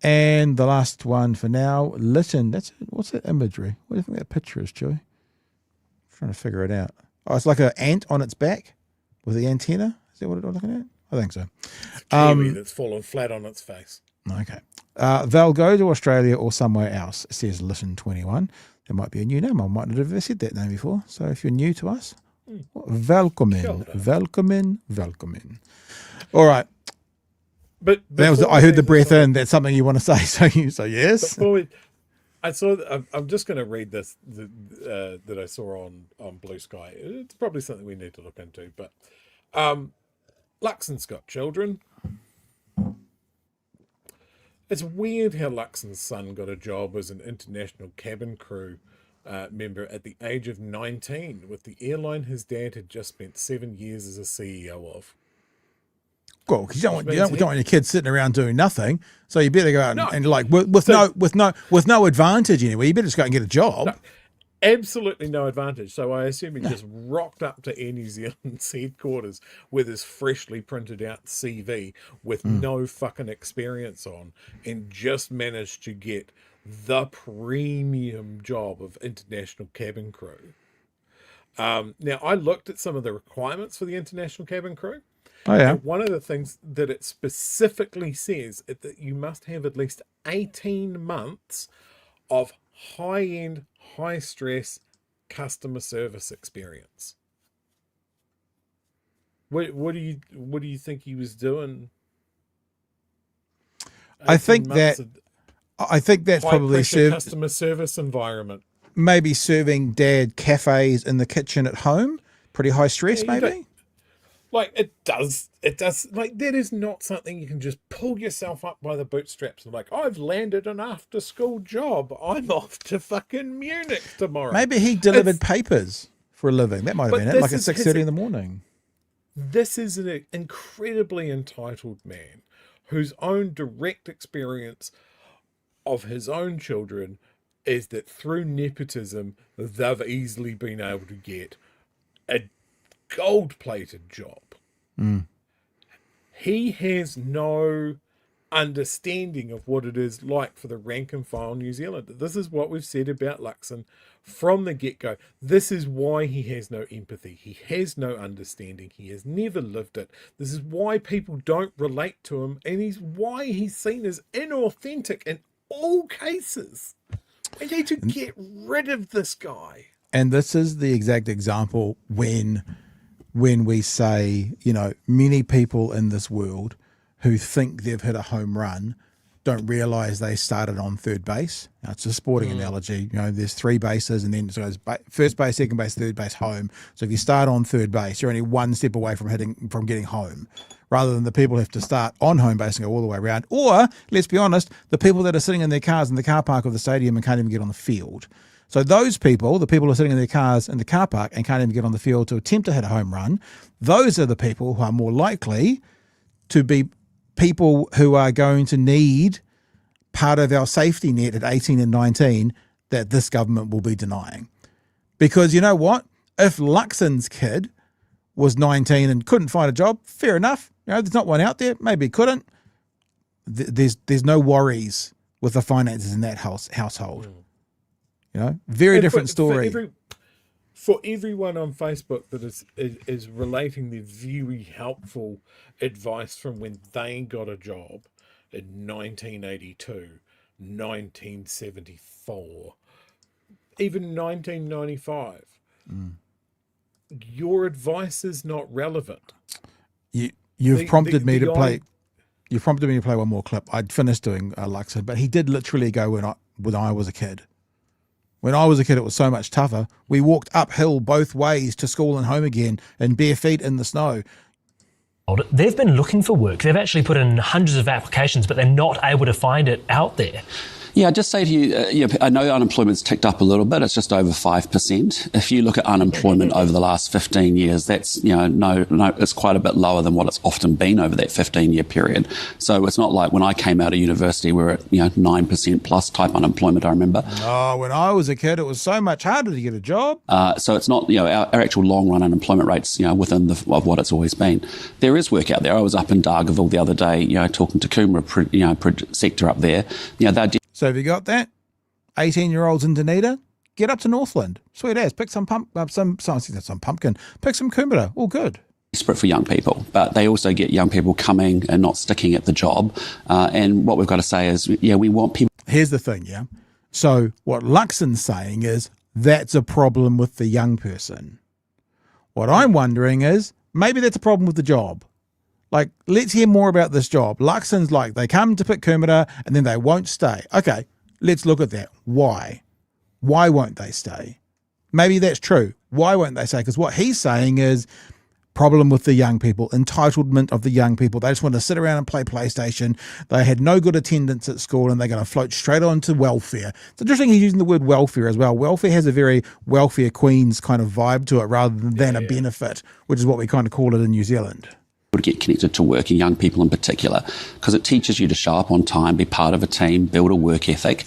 And the last one for now, Lytton. What's that imagery? What do you think that picture is, Chewie? Trying to figure it out. Oh, it's like an ant on its back with the antenna. Is that what I'm looking at? I think so. It's a kiwi that's fallen flat on its face. Okay. Val, go to Australia or somewhere else, says Listen 21. There might be a new name. I might not have ever said that name before. So if you're new to us, welcome in. All right. But that was. I heard the breath in. That's something you want to say. So yes. I saw. I'm just going to read this that I saw on Blue Sky. It's probably something we need to look into. But Luxon's got children. It's weird how Luxon's son got a job as an international cabin crew member at the age of 19 with the airline his dad had just spent 7 years as a CEO of. Well, because you don't want your kids sitting around doing nothing, so you better go out and like with no advantage anyway. You better just go and get a job. No, absolutely no advantage. So I assume he just rocked up to Air New Zealand's headquarters with his freshly printed out CV with no fucking experience on, and just managed to get the premium job of international cabin crew. Now, I looked at some of the requirements for the international cabin crew. Oh, yeah. And one of the things that it specifically says is that you must have at least 18 months of high-end, high-stress customer service experience. What do you think he was doing? I think that's probably customer service environment. Maybe serving dad cafes in the kitchen at home. Pretty high stress, maybe. Like it does like that is not something you can just pull yourself up by the bootstraps and like, I've landed an after school job. I'm off to fucking Munich tomorrow. Maybe he delivered papers for a living. That might have been it, like at 6:30 in the morning. This is an incredibly entitled man whose own direct experience of his own children is that through nepotism, they've easily been able to get a gold-plated job. He has no understanding of what it is like for the rank and file New Zealander. This is what we've said about Luxon from the get-go. This is why he has no empathy. He has no understanding. He has never lived it. This is why people don't relate to him, and why he's seen as inauthentic in all cases. We need to get rid of this guy. And this is the exact example when we say, many people in this world who think they've hit a home run don't realize they started on third base. Now, it's a sporting analogy. There's three bases, and then it goes first base, second base, third base, home. So if you start on third base, you're only one step away from getting home, rather than the people who have to start on home base and go all the way around. Or, let's be honest, the people that are sitting in their cars in the car park of the stadium and can't even get on the field. So those people, the people who are sitting in their cars in the car park and can't even get on the field to attempt to hit a home run, those are the people who are more likely to be people who are going to need part of our safety net at 18 and 19 that this government will be denying. Because you know what? If Luxon's kid was 19 and couldn't find a job, fair enough. There's not one out there. Maybe he couldn't. There's no worries with the finances in that household. Very different story. For everyone on Facebook that is relating their very helpful advice from when they got a job in 1982, 1974, even 1995, your advice is not relevant. You've prompted me to play one more clip. I'd finished doing Luxon, but he did literally go when I was a kid. When I was a kid, it was so much tougher. We walked uphill both ways to school and home again in bare feet in the snow. They've been looking for work. They've actually put in hundreds of applications, but they're not able to find it out there. Yeah, I'd just say to you, I know unemployment's ticked up a little bit. It's just over 5%. If you look at unemployment over the last 15 years, that's, it's quite a bit lower than what it's often been over that 15-year period. So it's not like when I came out of university, we were at, 9% plus type unemployment, I remember. Oh, when I was a kid, it was so much harder to get a job. So it's not, our actual long-run unemployment rate's, within of what it's always been. There is work out there. I was up in Dargaville the other day, talking to Coomera, sector up there. So have you got that? 18-year-olds in Dunedin, get up to Northland. Sweet as. Pick some pumpkin. Pick some kumbara. All good. Desperate for young people, but they also get young people coming and not sticking at the job. And what we've got to say is, we want people. Here's the thing, yeah? So what Luxon's saying is that's a problem with the young person. What I'm wondering is maybe that's a problem with the job. Like, let's hear more about this job. Luxon's like, they come to pick kumbara and then they won't stay. Okay, let's look at that. Why? Why won't they stay? Maybe that's true. Why won't they stay? Because what he's saying is problem with the young people, entitlement of the young people. They just want to sit around and play PlayStation. They had no good attendance at school and they're going to float straight on to welfare. It's interesting he's using the word welfare as well. Welfare has a very welfare queens kind of vibe to it rather than a benefit, which is what we kind of call it in New Zealand. To get connected to work, and young people in particular, because it teaches you to show up on time, be part of a team, build a work ethic.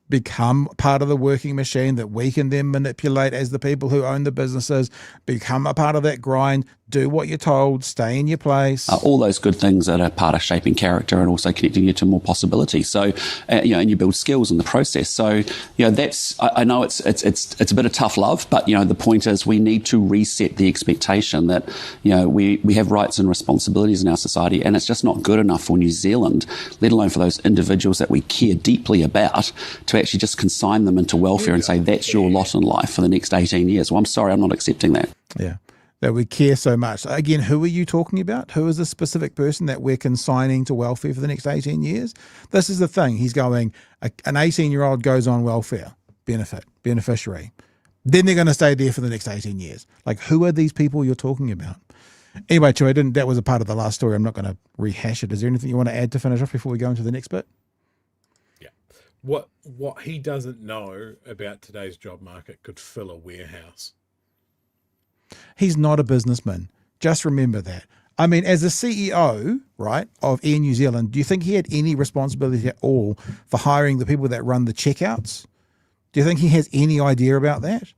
Become part of the working machine that we can then manipulate as the people who own the businesses, become a part of that grind, do what you're told, stay in your place. All those good things that are part of shaping character and also connecting you to more possibilities. So, and you build skills in the process. So, that's, I know it's a bit of tough love, but, the point is we need to reset the expectation that, we have rights and responsibilities in our society, and it's just not good enough for New Zealand, let alone for those individuals that we care deeply about, to actually just consign them into welfare and say, that's your lot in life for the next 18 years. Well, I'm sorry, I'm not accepting that. Yeah. That we care so much. Again, who are you talking about? Who is the specific person that we're consigning to welfare for the next 18 years? This is the thing. He's going, an 18-year-old goes on welfare, beneficiary. Then they're going to stay there for the next 18 years. Like, who are these people you're talking about? Anyway, Chewie, that was a part of the last story. I'm not going to rehash it. Is there anything you want to add to finish off before we go into the next bit? Yeah. What he doesn't know about today's job market could fill a warehouse. He's not a businessman. Just remember that. I mean, as a CEO, right, of Air New Zealand, do you think he had any responsibility at all for hiring the people that run the checkouts? Do you think he has any idea about that?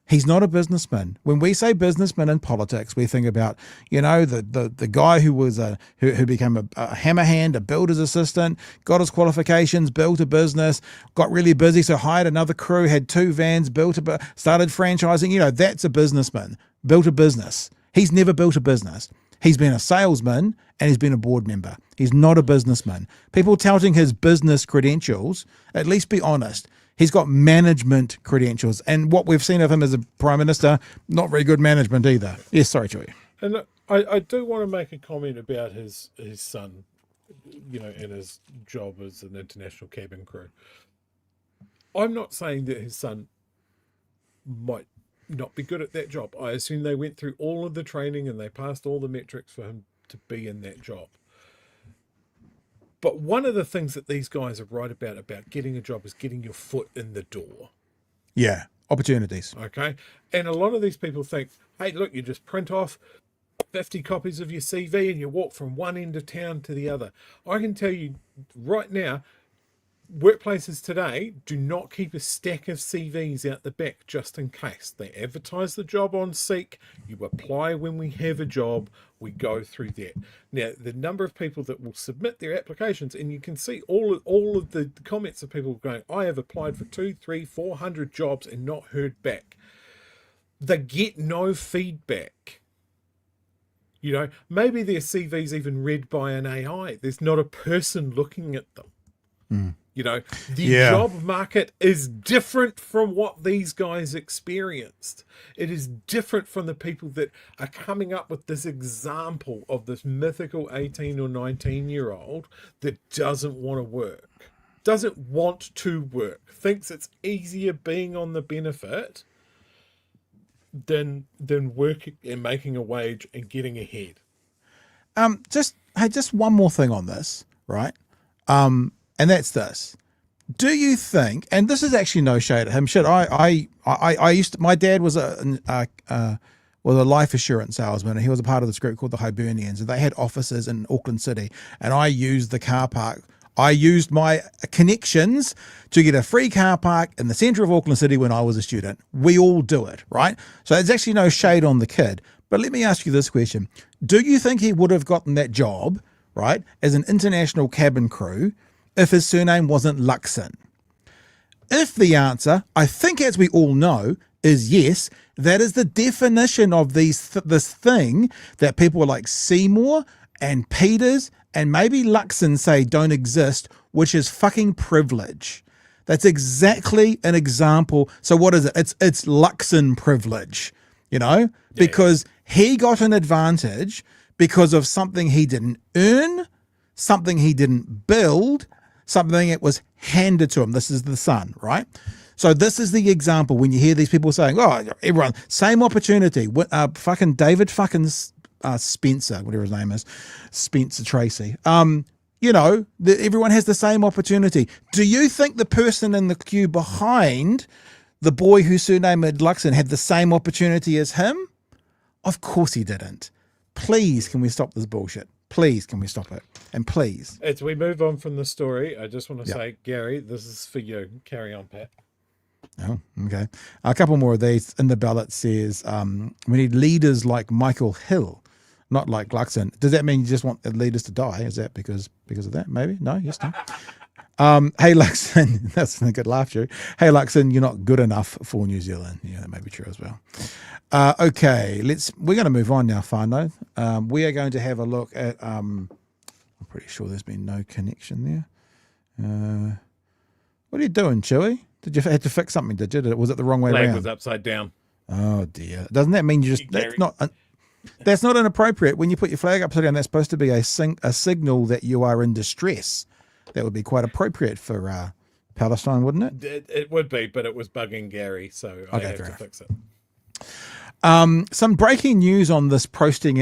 He's not a businessman. When we say businessman in politics, we think about, the guy who was who became a hammer hand, a builder's assistant, got his qualifications, built a business, got really busy, so hired another crew, had 2 vans, started franchising. That's a businessman. Built a business. He's never built a business. He's been a salesman and he's been a board member. He's not a businessman. People touting his business credentials, at least be honest. He's got management credentials. And what we've seen of him as a prime minister, not very good management either. Yes, sorry, Chewie. And I do want to make a comment about his son, and his job as an international cabin crew. I'm not saying that his son might not be good at that job. I assume they went through all of the training and they passed all the metrics for him to be in that job. But one of the things that these guys are right about getting a job is getting your foot in the door. Yeah, opportunities. Okay? And a lot of these people think, hey, look, you just print off 50 copies of your CV and you walk from one end of town to the other. I can tell you right now, workplaces today do not keep a stack of CVs out the back just in case. They advertise the job on Seek. You apply when we have a job. We go through that. Now, the number of people that will submit their applications, and you can see all of the comments of people going, I have applied for 200, 300, 400 jobs and not heard back. They get no feedback. Maybe their CV's even read by an AI. There's not a person looking at them. Mm. The job market is different from what these guys experienced. It is different from the people that are coming up with this example of this mythical 18 or 19-year-old that doesn't want to work, thinks it's easier being on the benefit than working and making a wage and getting ahead. Just one more thing on this, right? And that's this. Do you think, and this is actually no shade at him, my dad was a life assurance salesman, and he was a part of this group called the Hibernians, and they had offices in Auckland City, and I used the car park. I used my connections to get a free car park in the centre of Auckland City when I was a student. We all do it, right? So there's actually no shade on the kid. But let me ask you this question. Do you think he would have gotten that job, right, as an international cabin crew if his surname wasn't Luxon? If the answer, I think as we all know, is yes, that is the definition of this thing that people like Seymour and Peters and maybe Luxon say don't exist, which is fucking privilege. That's exactly an example. So what is it? It's Luxon privilege, because he got an advantage because of something he didn't earn, something he didn't build, something that was handed to him. This is the son, right? So this is the example when you hear these people saying, oh, everyone, same opportunity. Fucking David fucking Spencer, whatever his name is, Spencer Tracy. Everyone has the same opportunity. Do you think the person in the queue behind the boy whose surname is Luxon had the same opportunity as him? Of course he didn't. Please, can we stop this bullshit? Please, can we stop it? And please. As we move on from the story, I just want to say, Gary, this is for you. Carry on, Pat. Oh, okay. A couple more of these. In the ballot says, we need leaders like Michael Hill, not like Luxon. Does that mean you just want the leaders to die? Is that because of that? Maybe? No? Yes, no. Hey, Luxon. That's a good laugh, Drew. Hey, Luxon, you're not good enough for New Zealand. Yeah, that may be true as well. Okay, we're going to move on now, Whānau. We are going to have a look at, I'm pretty sure there's been no connection there. What are you doing, Chewie? Did you have to fix something, did you? Was it the wrong way Flag around? was upside down. Oh, dear. Doesn't that mean you just, that's not inappropriate. When you put your flag upside down, that's supposed to be a signal that you are in distress. That would be quite appropriate for Palestine, wouldn't it? It would be, but it was bugging Gary, so I have to fix it. Some breaking news on this protesting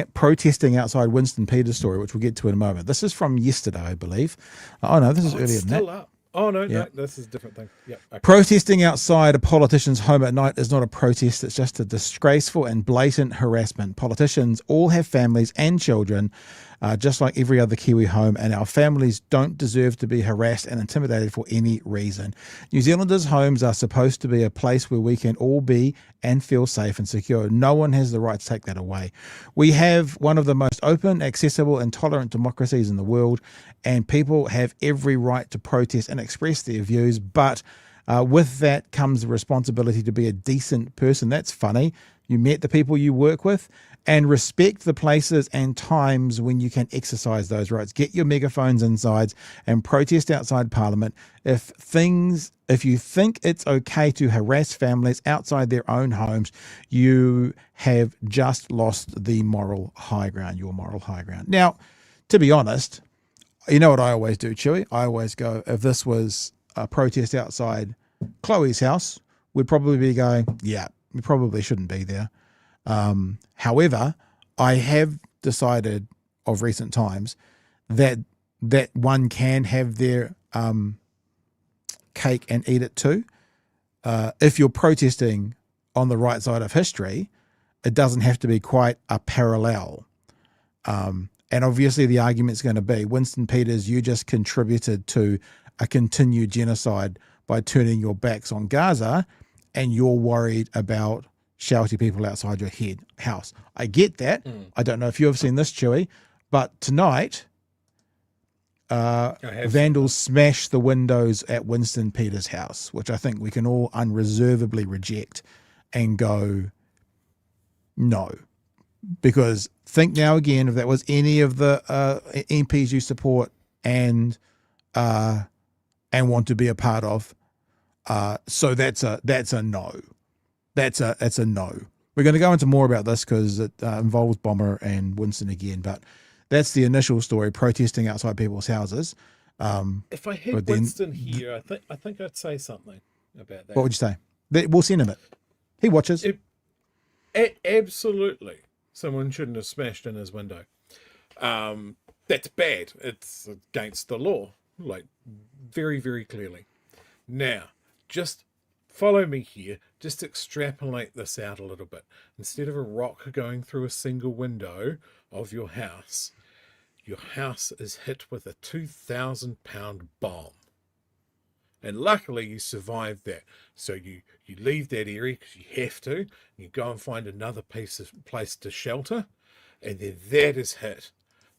outside Winston Peters story, which we'll get to in a moment. This is from yesterday, I believe. Oh, no, this is earlier than that. Still up. Oh, no, this is a different thing. Yep. Okay. Protesting outside a politician's home at night is not a protest. It's just a disgraceful and blatant harassment. Politicians all have families and children, just like every other Kiwi home, and our families don't deserve to be harassed and intimidated for any reason. New Zealanders' homes are supposed to be a place where we can all be and feel safe and secure. No one has the right to take that away. We have one of the most open, accessible, and tolerant democracies in the world, and people have every right to protest and express their views, but with that comes the responsibility to be a decent person. That's funny. You met the people you work with, and respect the places and times when you can exercise those rights. Get your megaphones inside and protest outside Parliament. If you think it's okay to harass families outside their own homes, you have just lost the moral high ground, your moral high ground. Now, to be honest, you know what I always do, Chewie? I always go, if this was a protest outside Chloe's house, we'd probably be going, yeah, we probably shouldn't be there. However, I have decided of recent times that one can have their cake and eat it too. If you're protesting on the right side of history, it doesn't have to be quite a parallel. And obviously the argument's going to be, Winston Peters, you just contributed to a continued genocide by turning your backs on Gaza, and you're worried about shouty people outside your house. I get that. I don't know if you have seen this, Chewie, but tonight vandals smashed the windows at Winston Peters' house, which I think we can all unreservedly reject and go, no. Because think now again, if that was any of the MPs you support and want to be a part of, so that's a no. That's a no. We're going to go into more about this because it involves Bomber and Winston again, but that's the initial story, protesting outside people's houses. If I had Winston here, I think I'd say something about that. What would you say? We'll send him it. He watches. Absolutely. Someone shouldn't have smashed in his window. That's bad. It's against the law, like very, very clearly. Now, just follow me here. Just extrapolate this out a little bit. Instead of a rock going through a single window of your house is hit with a 2,000-pound bomb. And luckily you survived that. So you leave that area because you have to. And you go and find another place to shelter. And then that is hit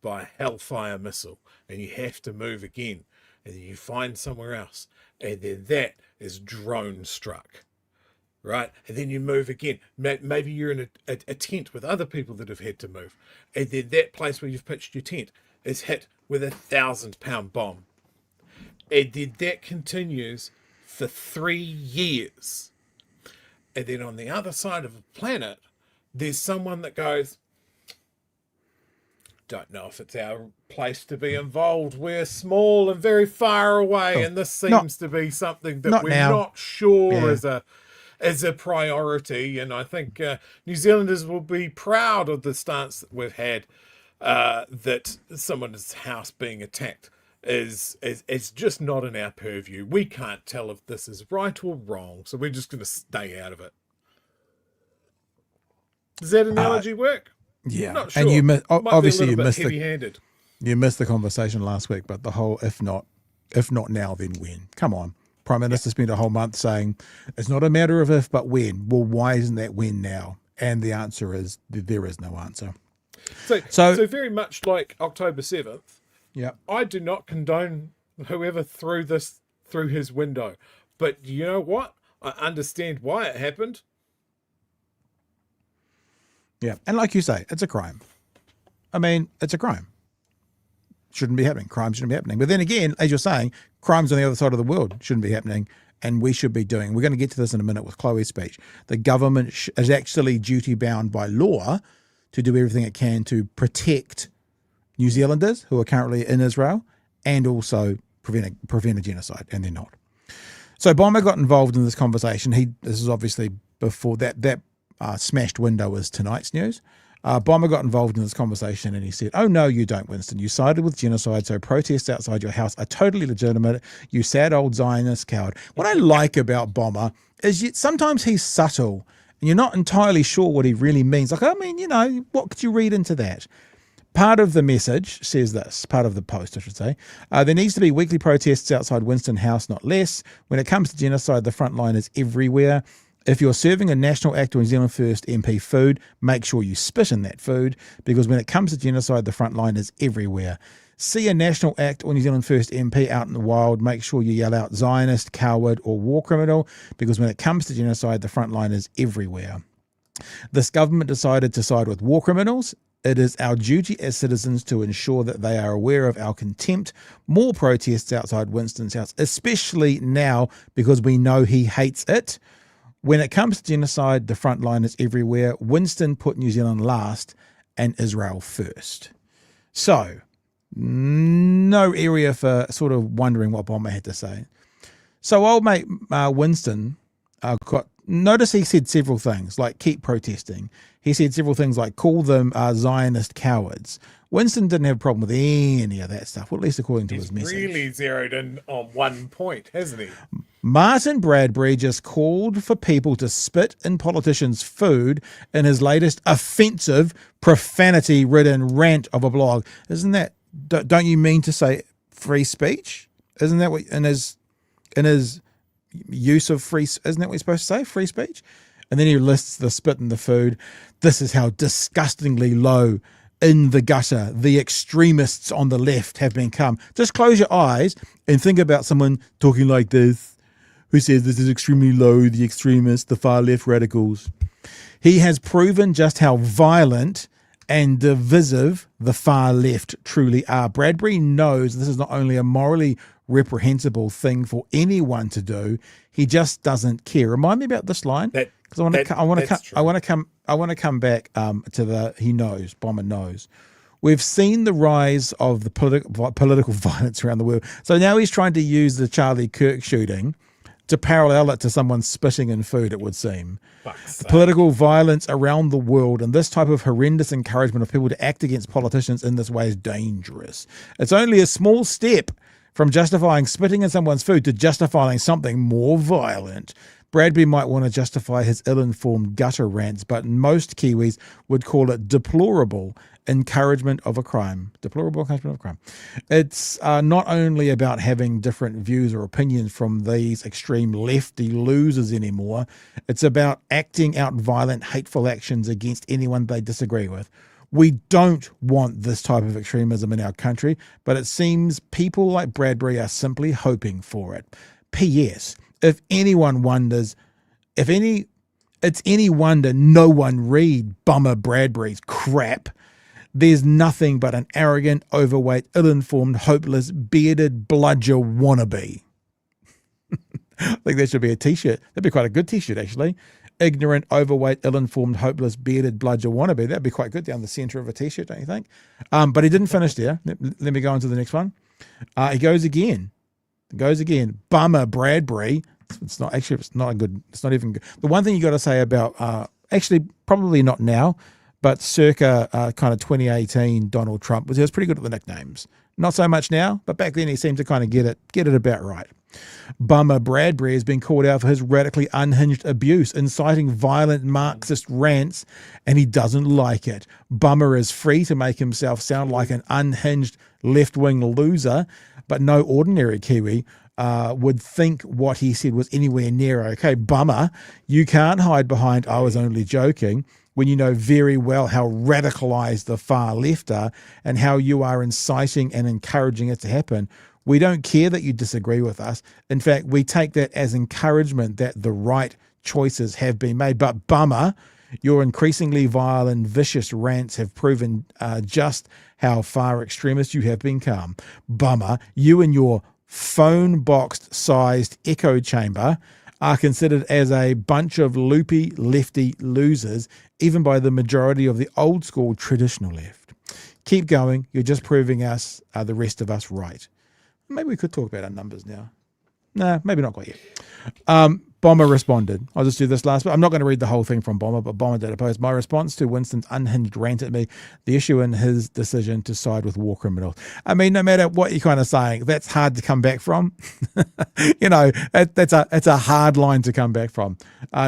by a Hellfire missile. And you have to move again. And then you find somewhere else. And then that is drone struck. Right? And then you move again. Maybe you're in a tent with other people that have had to move. And then that place where you've pitched your tent is hit with a 1,000-pound bomb. And then that continues for 3 years. And then on the other side of the planet, there's someone that goes, don't know if it's our place to be involved. We're small and very far away, and this seems to be something that we're not sure is a is a priority, and I think New Zealanders will be proud of the stance that we've had, that someone's house being attacked is just not in our purview. We can't tell if this is right or wrong, so we're just going to stay out of it. Does that analogy work? Yeah, Not sure. and you obviously you missed heavy-handed. You missed the conversation last week, but the whole if not now, then when? Come on. Prime Minister spent a whole month saying it's not a matter of if, but when. Well, why isn't that when now? And the answer is there is no answer. So very much like October 7th, yeah, I do not condone whoever threw this through his window. But you know what? I understand why it happened. Yeah, and like you say, it's a crime. I mean, it's a crime. Shouldn't be happening. Crime shouldn't be happening. But then again, as you're saying, crimes on the other side of the world shouldn't be happening, and we should be doing. We're going to get to this in a minute with Chloe's speech. The government is actually duty-bound by law to do everything it can to protect New Zealanders who are currently in Israel and also prevent a genocide, and they're not. So Bomber got involved in this conversation. This is obviously before that smashed window was tonight's news. Bomber got involved in this conversation and he said, "Oh, no, you don't, Winston. You sided with genocide, so protests outside your house are totally legitimate. You sad old Zionist coward." What I like about Bomber is sometimes he's subtle and you're not entirely sure what he really means. Like, I mean, what could you read into that? Part of the message says this, part of the post, I should say. There needs to be weekly protests outside Winston House, not less. When it comes to genocide, the front line is everywhere. If you're serving a National Act or New Zealand First MP food, make sure you spit in that food, because when it comes to genocide, the front line is everywhere. See a National Act or New Zealand First MP out in the wild, make sure you yell out Zionist, coward or war criminal, because when it comes to genocide, the front line is everywhere. This government decided to side with war criminals. It is our duty as citizens to ensure that they are aware of our contempt. More protests outside Winston's house, especially now because we know he hates it. When it comes to genocide, the front line is everywhere. Winston put New Zealand last and Israel first. So, no area for sort of wondering what Bomber had to say. So old mate Winston notice he said several things, like keep protesting. He said several things like call them Zionist cowards. Winston didn't have a problem with any of that stuff, well, at least according to his message. He's really zeroed in on one point, hasn't he? Martin Bradbury just called for people to spit in politicians' food in his latest offensive, profanity-ridden rant of a blog. Isn't that, don't you mean to say free speech? Isn't that what, in his use of free, isn't that what you're supposed to say, free speech? And then he lists the spit in the food. This is how disgustingly low in the gutter the extremists on the left have become. Just close your eyes and think about someone talking like this, who says this is extremely low, the extremists, the far left radicals. He has proven just how violent and divisive the far left truly are. Bradbury knows this is not only a morally reprehensible thing for anyone to do, he just doesn't care. Remind me about this line, because I want to come back to the he knows. Bomber knows. We've seen the rise of the political violence around the world. So now he's trying to use the Charlie Kirk shooting to parallel it to someone spitting in food, it would seem. The political violence around the world and this type of horrendous encouragement of people to act against politicians in this way is dangerous. It's only a small step from justifying spitting in someone's food to justifying something more violent. Bradbury might want to justify his ill-informed gutter rants, but most Kiwis would call it deplorable encouragement of a crime. Deplorable encouragement of a crime. It's not only about having different views or opinions from these extreme lefty losers anymore. It's about acting out violent, hateful actions against anyone they disagree with. We don't want this type of extremism in our country, but it seems people like Bradbury are simply hoping for it. P.S. If anyone wonders, it's any wonder no one read Bummer Bradbury's crap. There's nothing but an arrogant, overweight, ill-informed, hopeless, bearded bludger wannabe. I think that should be a t-shirt. That'd be quite a good t-shirt, actually. Ignorant, overweight, ill-informed, hopeless, bearded bludger wannabe. That'd be quite good down the centre of a t-shirt, don't you think? But he didn't finish there. Let me go on to the next one. He goes again. Bummer Bradbury It's not actually. It's not a good. It's not even good. The one thing you got to say about actually probably not now, but circa kind of 2018 Donald Trump was he was pretty good at the nicknames. Not so much now, but back then he seemed to kind of get it about right. Bummer Bradbury has been called out for his radically unhinged abuse, inciting violent Marxist rants, and he doesn't like it. Bummer is free to make himself sound like an unhinged left-wing loser, but no ordinary Kiwi would think what he said was anywhere near okay. Bummer, you can't hide behind "I was only joking" when you know very well how radicalized the far left are and how you are inciting and encouraging it to happen. We don't care that you disagree with us. In fact, we take that as encouragement that the right choices have been made. But bummer, your increasingly vile and vicious rants have proven just how far extremist you have become. Bummer, you and your phone boxed sized echo chamber are considered as a bunch of loopy lefty losers, even by the majority of the old school traditional left. Keep going. You're just proving us, the rest of us, right. Maybe we could talk about our numbers now. Nah, maybe not quite yet. Bomber responded. I'll just do this last bit. I'm not going to read the whole thing from Bomber, but Bomber did oppose my response to Winston's unhinged rant at me, the issue in his decision to side with war criminals. I mean, no matter what you're kind of saying, that's hard to come back from. You know, it's a hard line to come back from.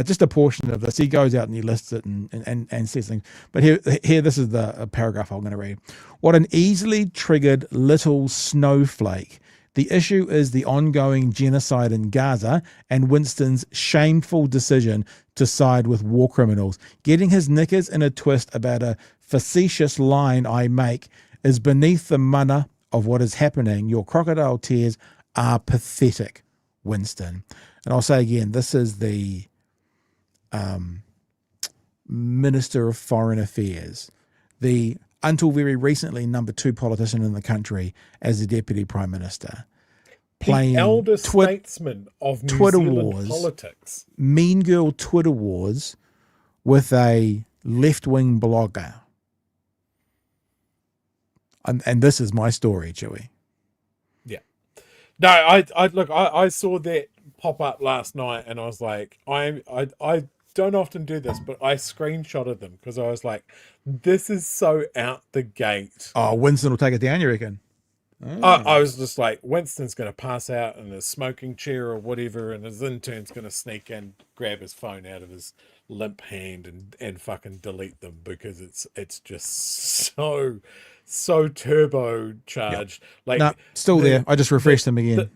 Just a portion of this. He goes out and he lists it and says things. But here, this is the paragraph I'm going to read. What an easily triggered little snowflake. The issue is the ongoing genocide in Gaza and Winston's shameful decision to side with war criminals. Getting his knickers in a twist about a facetious line I make is beneath the mana of what is happening. Your crocodile tears are pathetic, Winston. And I'll say again, this is the Minister of Foreign Affairs, the until very recently number 2 politician in the country as the Deputy Prime Minister, playing the elder statesman of New Twitter Zealand wars, politics. Mean girl Twitter wars with a left-wing blogger. And this is my story, Chewie. Yeah. No, I saw that pop up last night and I was like, I don't often do this, but I screenshotted them because I was like, this is so out the gate. Oh, Winston will take it down, you reckon? Oh. I was just like, Winston's going to pass out in a smoking chair or whatever, and his intern's going to sneak in, grab his phone out of his limp hand and fucking delete them because it's just so turbocharged. Yep. Like, no, still there. I just refreshed them again.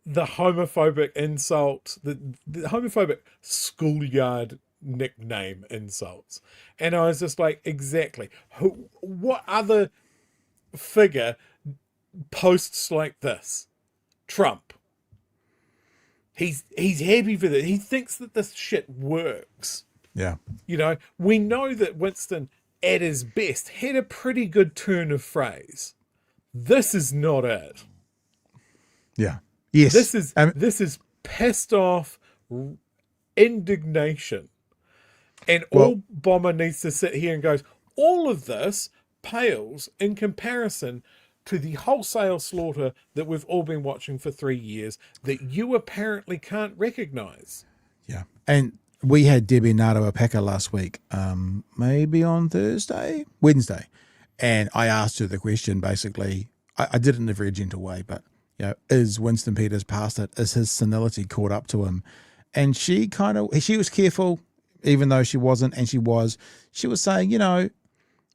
The homophobic insult, the homophobic schoolyard nickname insults. And I was just like, exactly. What other figure posts like this? Trump. He's happy for that. He thinks that this shit works. Yeah. You know, we know that Winston, at his best, had a pretty good turn of phrase. This is not it. Yeah. Yes. This is pissed off indignation. And all Bomber needs to sit here and goes, all of this pales in comparison to the wholesale slaughter that we've all been watching for 3 years that you apparently can't recognize. Yeah. And we had Debbie Nato-Apaka last week, maybe on Wednesday. And I asked her the question, basically, I did it in a very gentle way, but you know, is Winston Peters past it? Is his senility caught up to him? And she was careful, even though she wasn't, and she was saying, you know,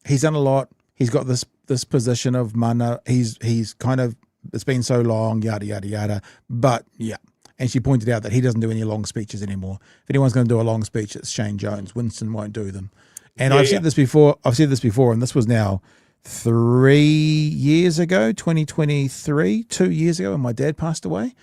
he's done a lot. He's got this position of mana. He's kind of, it's been so long, yada, yada, yada. But yeah. And she pointed out that he doesn't do any long speeches anymore. If anyone's going to do a long speech, it's Shane Jones. Winston won't do them. And I've said this before, and this was now 3 years ago, 2023, 2 years ago when my dad passed away.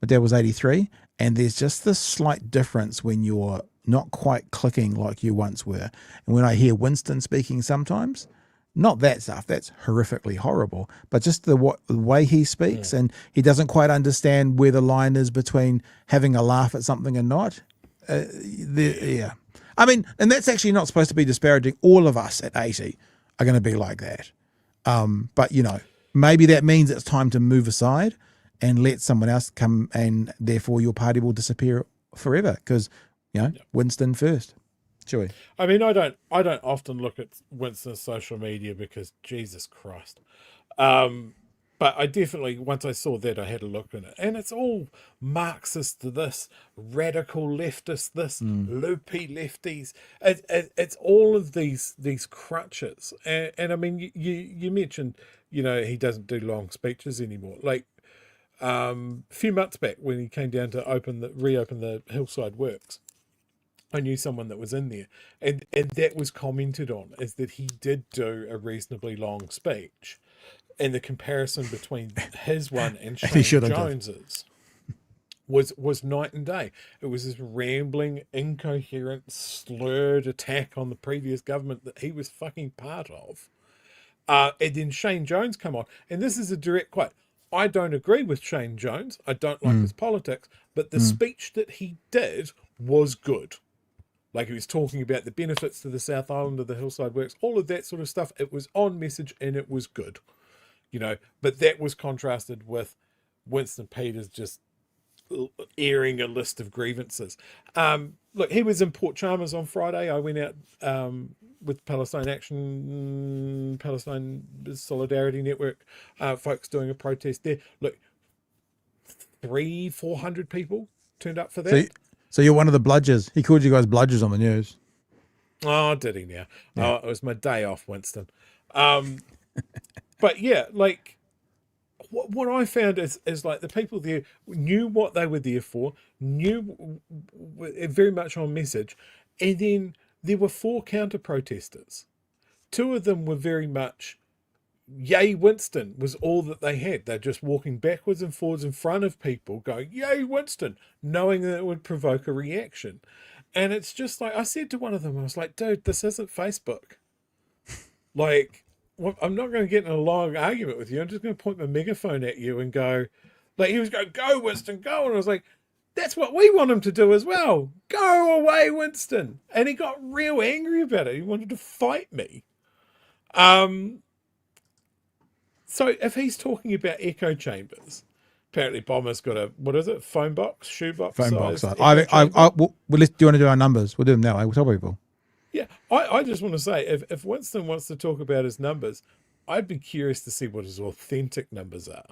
My dad was 83. And there's just this slight difference when you're not quite clicking like you once were. And when I hear Winston speaking sometimes, not that stuff, that's horrifically horrible, but just the way he speaks, and he doesn't quite understand where the line is between having a laugh at something and not. Yeah. I mean, and that's actually not supposed to be disparaging. All of us at 80 are going to be like that. But, you know, maybe that means it's time to move aside and let someone else come, and therefore your party will disappear forever because, Winston first. Chewie. I mean, I don't often look at Winston's social media because Jesus Christ. But I definitely, once I saw that, I had a look at it. And it's all Marxist this, radical leftist this, loopy lefties. It's all of these crutches. And I mean, you mentioned, he doesn't do long speeches anymore. Like a few months back when he came down to reopen the Hillside Works, I knew someone that was in there. And that was commented on, is that he did do a reasonably long speech. And the comparison between his one and Shane Jones's was night and day. It was this rambling, incoherent, slurred attack on the previous government that he was fucking part of. And then Shane Jones come on. And this is a direct quote. I don't agree with Shane Jones. I don't like his politics. But the speech that he did was good. Like, he was talking about the benefits to the South Island of the Hillside Works, all of that sort of stuff. It was on message and it was good. But that was contrasted with Winston Peters just airing a list of grievances. Look, he was in Port Chalmers on Friday. I went out with Palestine Solidarity Network, folks doing a protest there. Look, 300-400 people turned up for that. So you're one of the bludgers. He called you guys bludgers on the news. Oh, did he now? Yeah. Oh, it was my day off, Winston. But yeah, like what I found is like the people there knew what they were there for, knew very much on message, and then there were 4 counter protesters. 2 of them were very much, yay Winston was all that they had. They're just walking backwards and forwards in front of people going, yay Winston, knowing that it would provoke a reaction. And it's just like, I said to one of them, I was like, dude, this isn't Facebook. Like, well, I'm not going to get in a long argument with you. I'm just going to point my megaphone at you and go, like, he was going, go Winston, go. And I was like, that's what we want him to do as well. Go away, Winston. And he got real angry about it. He wanted to fight me. So if he's talking about echo chambers, apparently Bomber's got a, what is it? Phone box, shoebox Phone box. size. Do you want to do our numbers? We'll do them now. We'll tell people. Yeah, I just want to say, if Winston wants to talk about his numbers, I'd be curious to see what his authentic numbers are.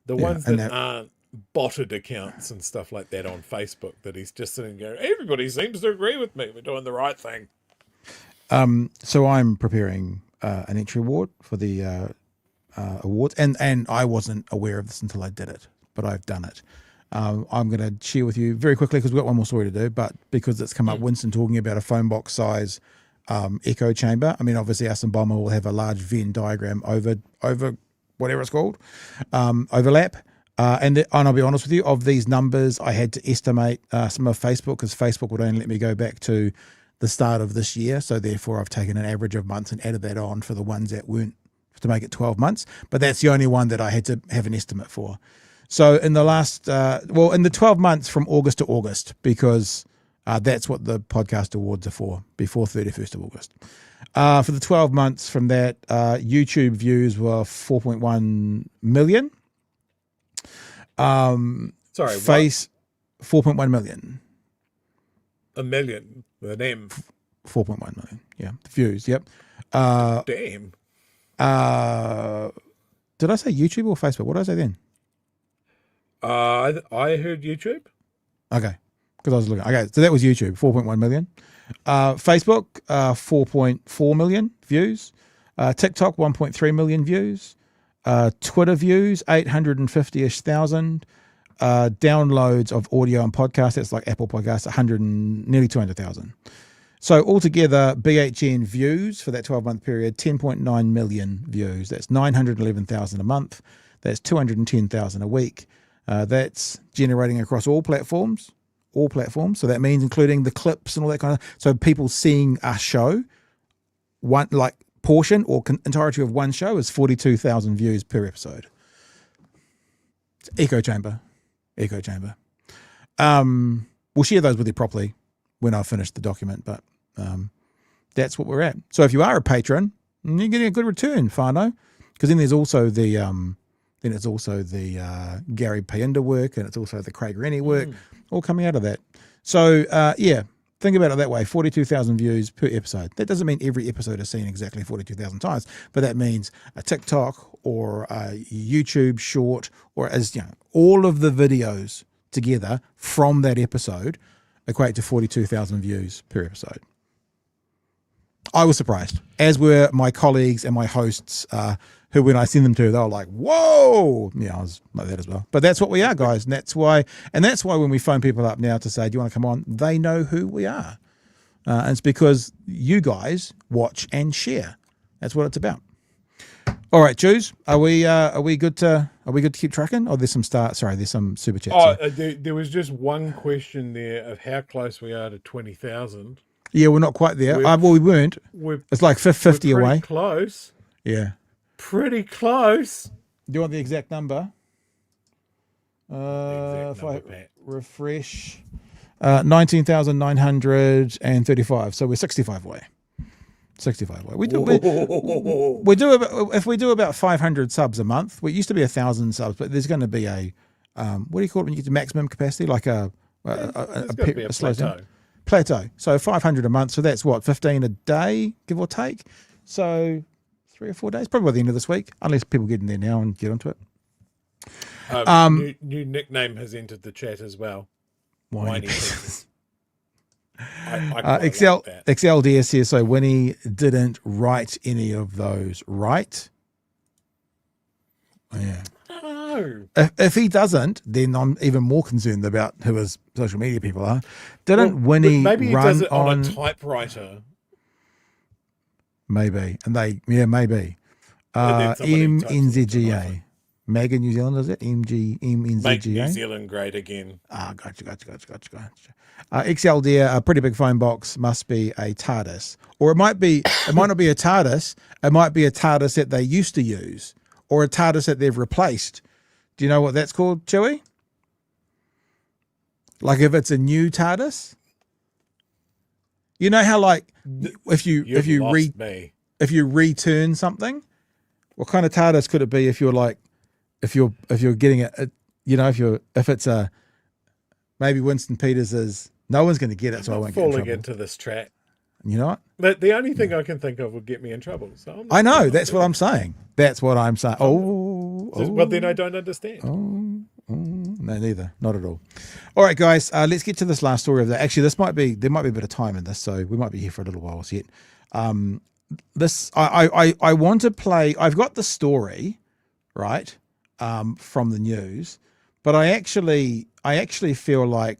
The ones that aren't botted accounts and stuff like that on Facebook that he's just sitting there, everybody seems to agree with me. We're doing the right thing. So I'm preparing an entry award for the awards, and I wasn't aware of this until I did it, but I've done it. I'm going to share with you very quickly because we've got one more story to do, but because it's come up, Winston talking about a phone box size echo chamber. I mean, obviously us and Bomber will have a large Venn diagram over whatever it's called, overlap. And I'll be honest with you, of these numbers, I had to estimate some of Facebook because Facebook would only let me go back to the start of this year. So therefore I've taken an average of months and added that on for the ones that weren't, to make it 12 months. But that's the only one that I had to have an estimate for. So in the last, in the 12 months from August to August, because that's what the podcast awards are for, before 31st of August. For the 12 months from that, YouTube views were 4.1 million. Sorry, 4.1 million. A million with an M. 4.1 million, yeah. Views, yep. Damn. Did I say YouTube or Facebook? What did I say then? I heard YouTube. Okay, because I was looking. Okay, so that was YouTube, 4.1 million. Facebook, 4.4 million views. TikTok, 1.3 million views. Twitter views, 850-ish thousand. Downloads of audio and podcasts, that's like Apple Podcasts, nearly 200,000. So altogether, BHN views for that 12-month period, 10.9 million views. That's 911,000 a month. That's 210,000 a week. That's generating across all platforms. So that means including the clips and all that kind of. So people seeing a show, one like portion or entirety of one show is 42,000 views per episode. It's echo chamber. We'll share those with you properly when I finish the document, but that's what we're at. So if you are a patron, you're getting a good return, whānau, because then there's also the then it's also the Gary Painda work, and it's also the Craig Rennie work, all coming out of that. So, think about it that way, 42,000 views per episode. That doesn't mean every episode is seen exactly 42,000 times, but that means a TikTok or a YouTube short, or all of the videos together from that episode equate to 42,000 views per episode. I was surprised, as were my colleagues and my hosts, who when I send them to, they were like, whoa! Yeah, I was like that as well. But that's what we are, guys. And that's why when we phone people up now to say, do you want to come on? They know who we are. And it's because you guys watch and share. That's what it's about. All right, Jews, are we good to keep trucking? Or there's some super chats. There was just one question there of how close we are to 20,000. Yeah, we're not quite there. We weren't. It's like 50 away. Pretty close. Yeah. Pretty close. Do you want the exact number? If I refresh, 19,935. So we're 65 away. 65 away. We do if we do about 500 subs a month. We used to be 1,000 subs, but there's going to be a what do you call it when you get to maximum capacity? Like a plateau. Plateau. So 500 a month. So that's what, 15 a day, give or take. So 3 or 4 days, probably by the end of this week, unless people get in there now and get onto it. New nickname has entered the chat as well. Whiny Pieces. XLDS says, so Winnie didn't write any of those, right? Yeah. No. If he doesn't, then I'm even more concerned about who his social media people are. Didn't Winnie maybe he run does it on on a typewriter? Maybe. And maybe. MNZGA. Mega New Zealand, is it? MNZGA? Make New Zealand great again. Gotcha. XLDR, a pretty big phone box, must be a TARDIS. Or it might not be a TARDIS. It might be a TARDIS that they used to use, or a TARDIS that they've replaced. Do you know what that's called, Chewie? Like if it's a new TARDIS? You know how like if you return something, what kind of TARDIS could it be if you're like if you're getting if it's a maybe Winston Peters is no one's going to get it, so I won't get in trouble. Falling into this trap. You know what? But the only thing I can think of would get me in trouble. So I know that's what I'm saying. That's what I'm saying. Well, then I don't understand. No, neither. Not at all. All right, guys. Let's get to this last story of that. Actually, there might be a bit of time in this, so we might be here for a little while yet. I want to play. I've got the story, right, from the news, but I actually feel like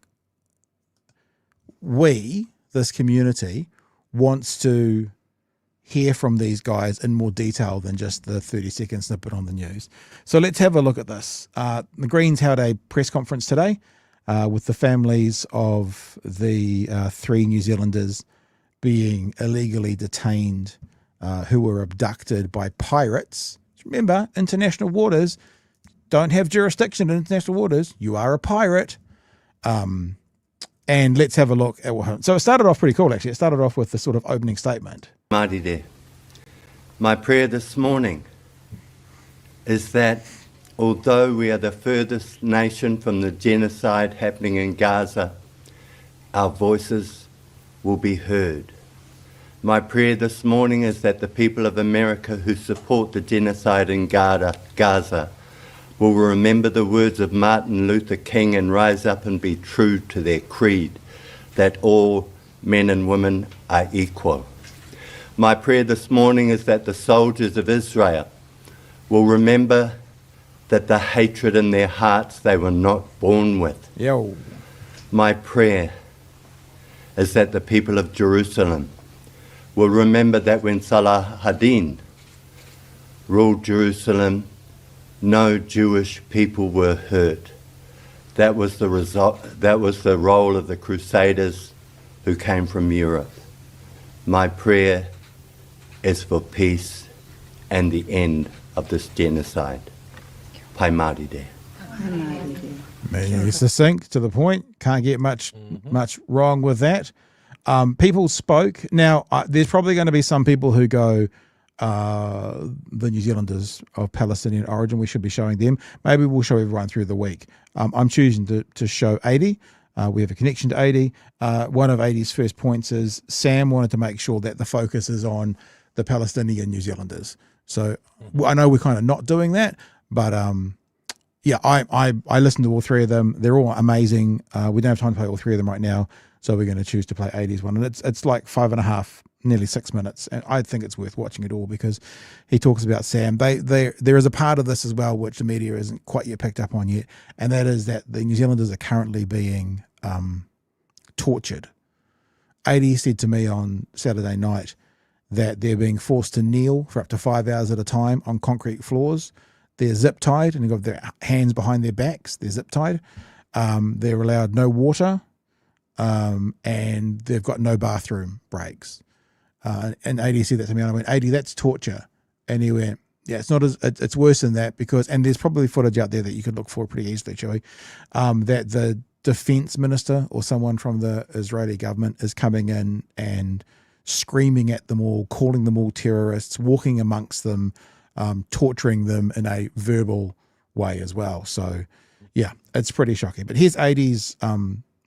this community, wants to hear from these guys in more detail than just the 30-second snippet on the news. So let's have a look at this. The Greens held a press conference today with the families of the 3 New Zealanders being illegally detained, who were abducted by pirates. Remember, international waters don't have jurisdiction in international waters. You are a pirate. And let's have a look at what happened. So it started off pretty cool, actually. It started off with the sort of opening statement. Māori there. My prayer this morning is that although we are the furthest nation from the genocide happening in Gaza, our voices will be heard. My prayer this morning is that the people of America who support the genocide in Gaza will remember the words of Martin Luther King and rise up and be true to their creed, that all men and women are equal. My prayer this morning is that the soldiers of Israel will remember that the hatred in their hearts they were not born with. Yo. My prayer is that the people of Jerusalem will remember that when Salah ad-Din ruled Jerusalem, no Jewish people were hurt. That was the result. That was the role of the Crusaders who came from Europe. My prayer is for peace and the end of this genocide. Pai Māori Day. Succinct, to the point. Can't get much wrong with that. People spoke. Now, there's probably going to be some people who go, the New Zealanders of Palestinian origin. We should be showing them. Maybe we'll show everyone through the week. I'm choosing to show 80. We have a connection to 80. One of 80's first points is Sam wanted to make sure that the focus is on the Palestinian New Zealanders. So I know we're kind of not doing that, but yeah, I listened to all three of them. They're all amazing. We don't have time to play all three of them right now, so we're going to choose to play 80's one. And it's like 5.5, nearly 6 minutes. And I think it's worth watching it all because he talks about Sam. There is a part of this as well which the media isn't quite yet picked up on yet, and that is that the New Zealanders are currently being tortured. 80 said to me on Saturday night that they're being forced to kneel for up to 5 hours at a time on concrete floors. They're zip tied and they've got their hands behind their backs. They're zip tied. They're allowed no water, and they've got no bathroom breaks. And 80 said that to me, and I went, 80, that's torture. And he went, yeah, it's not it's worse than that because, and there's probably footage out there that you could look for pretty easily, Chewie, that the defense minister or someone from the Israeli government is coming in and screaming at them all, calling them all terrorists, walking amongst them, torturing them in a verbal way as well. So, yeah, it's pretty shocking. But here's 80's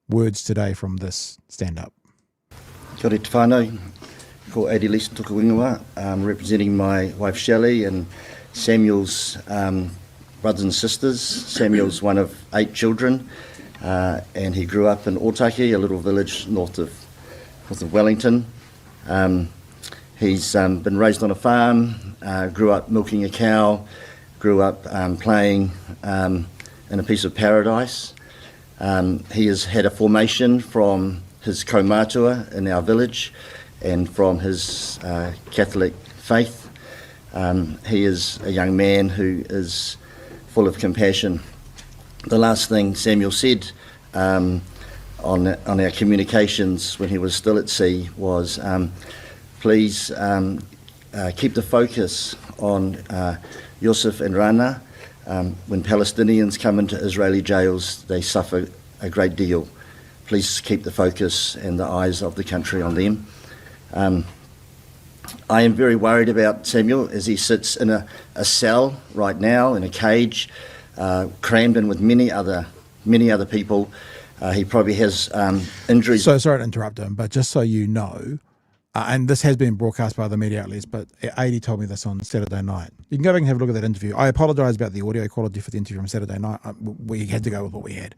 words today from this stand-up. Kia ora te whānau, ko 80 Leason toka wingua, representing my wife Shelley and Samuel's brothers and sisters. Samuel's one of 8 children, and he grew up in Otaki, a little village north of Wellington. He's been raised on a farm, grew up milking a cow, grew up playing in a piece of paradise. He has had a formation from his kaumatua in our village and from his Catholic faith. He is a young man who is full of compassion. The last thing Samuel said on our communications when he was still at sea was, please keep the focus on Youssef and Rana. When Palestinians come into Israeli jails, they suffer a great deal. Please keep the focus and the eyes of the country on them. I am very worried about Samuel as he sits in a cell right now, in a cage, crammed in with many other people. He probably has injuries. So sorry to interrupt him, but just so you know, and this has been broadcast by the media outlets, but 80 told me this on Saturday night. You can go back and have a look at that interview. I apologise about the audio quality for the interview from Saturday night. We had to go with what we had.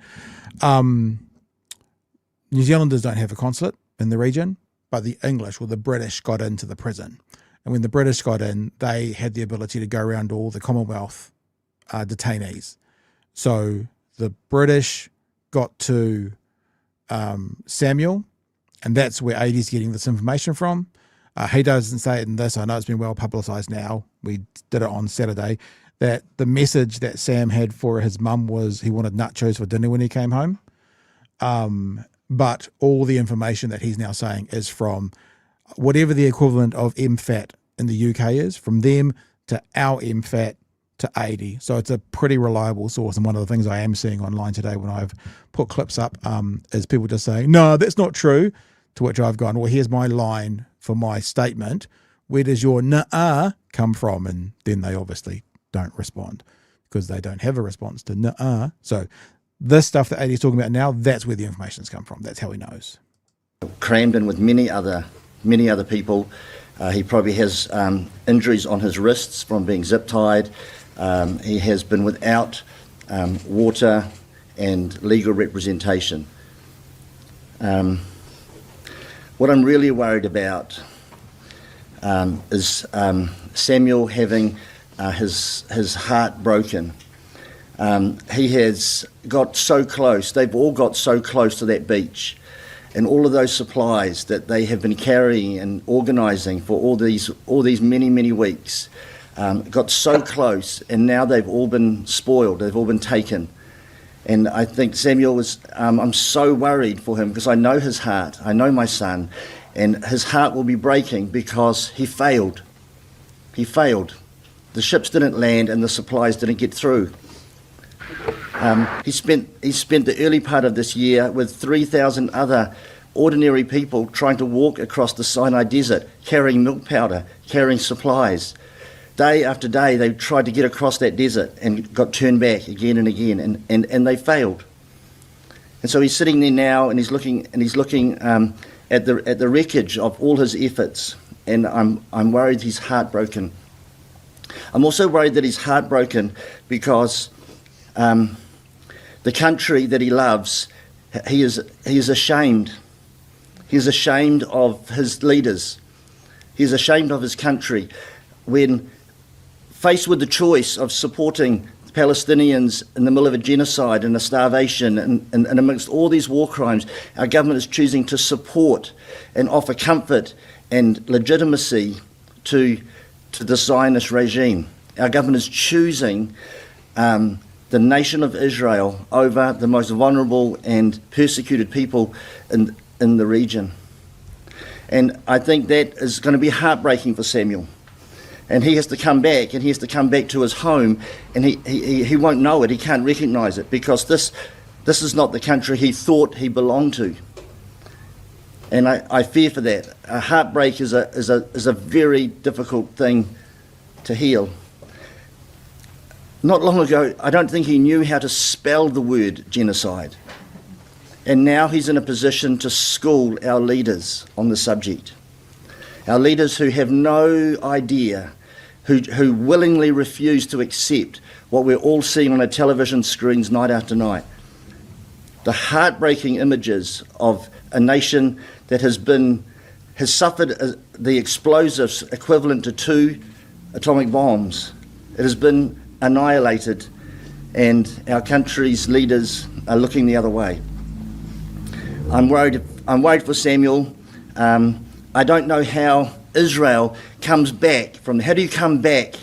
New Zealanders don't have a consulate in the region, but the English or the British got into the prison. And when the British got in, they had the ability to go around all the Commonwealth detainees. So the British got to Samuel, and that's where 80's getting this information from. He doesn't say it in this. I know it's been well publicised now. We did it on Saturday, that the message that Sam had for his mum was he wanted nachos for dinner when he came home. But all the information that he's now saying is from whatever the equivalent of MFAT in the UK is, from them to our MFAT to 80. So it's a pretty reliable source. And one of the things I am seeing online today when I've put clips up is people just saying, no, that's not true. To which I've gone, well, here's my line for my statement. Where does your nuh-uh come from? And then they obviously don't respond because they don't have a response to nuh-uh. So this stuff that 80's talking about now, that's where the information's come from. That's how he knows. Crammed in with many other people. He probably has injuries on his wrists from being zip-tied. He has been without water and legal representation. What I'm really worried about is Samuel having his heart broken. He has got so close, they've all got so close to that beach, and all of those supplies that they have been carrying and organising for all these many weeks got so close, and now they've all been spoiled, they've all been taken. And I think Samuel was, I'm so worried for him because I know his heart, I know my son, and his heart will be breaking because he failed. He failed. The ships didn't land and the supplies didn't get through. He spent the early part of this year with 3,000 other ordinary people trying to walk across the Sinai desert, carrying milk powder, carrying supplies. Day after day, they tried to get across that desert and got turned back again and again, and they failed. And so he's sitting there now, and he's looking at the wreckage of all his efforts, and I'm worried he's heartbroken. I'm also worried that he's heartbroken because the country that he loves, he is ashamed. He's ashamed of his leaders. He's ashamed of his country. When faced with the choice of supporting the Palestinians in the middle of a genocide and a starvation and amongst all these war crimes, our government is choosing to support and offer comfort and legitimacy to the Zionist regime. Our government is choosing the nation of Israel over the most vulnerable and persecuted people in the region. And I think that is going to be heartbreaking for Samuel. And he has to come back, and he has to come back to his home, and he won't know it, he can't recognise it, because this is not the country he thought he belonged to. And I fear for that. A heartbreak is a very difficult thing to heal. Not long ago, I don't think he knew how to spell the word genocide. And now he's in a position to school our leaders on the subject. Our leaders who have no idea, who willingly refuse to accept what we're all seeing on our television screens night after night. The heartbreaking images of a nation that has suffered the explosives equivalent to 2 atomic bombs. It has been annihilated, and our country's leaders are looking the other way. I'm worried for Samuel. I don't know how Israel comes back from. How do you come back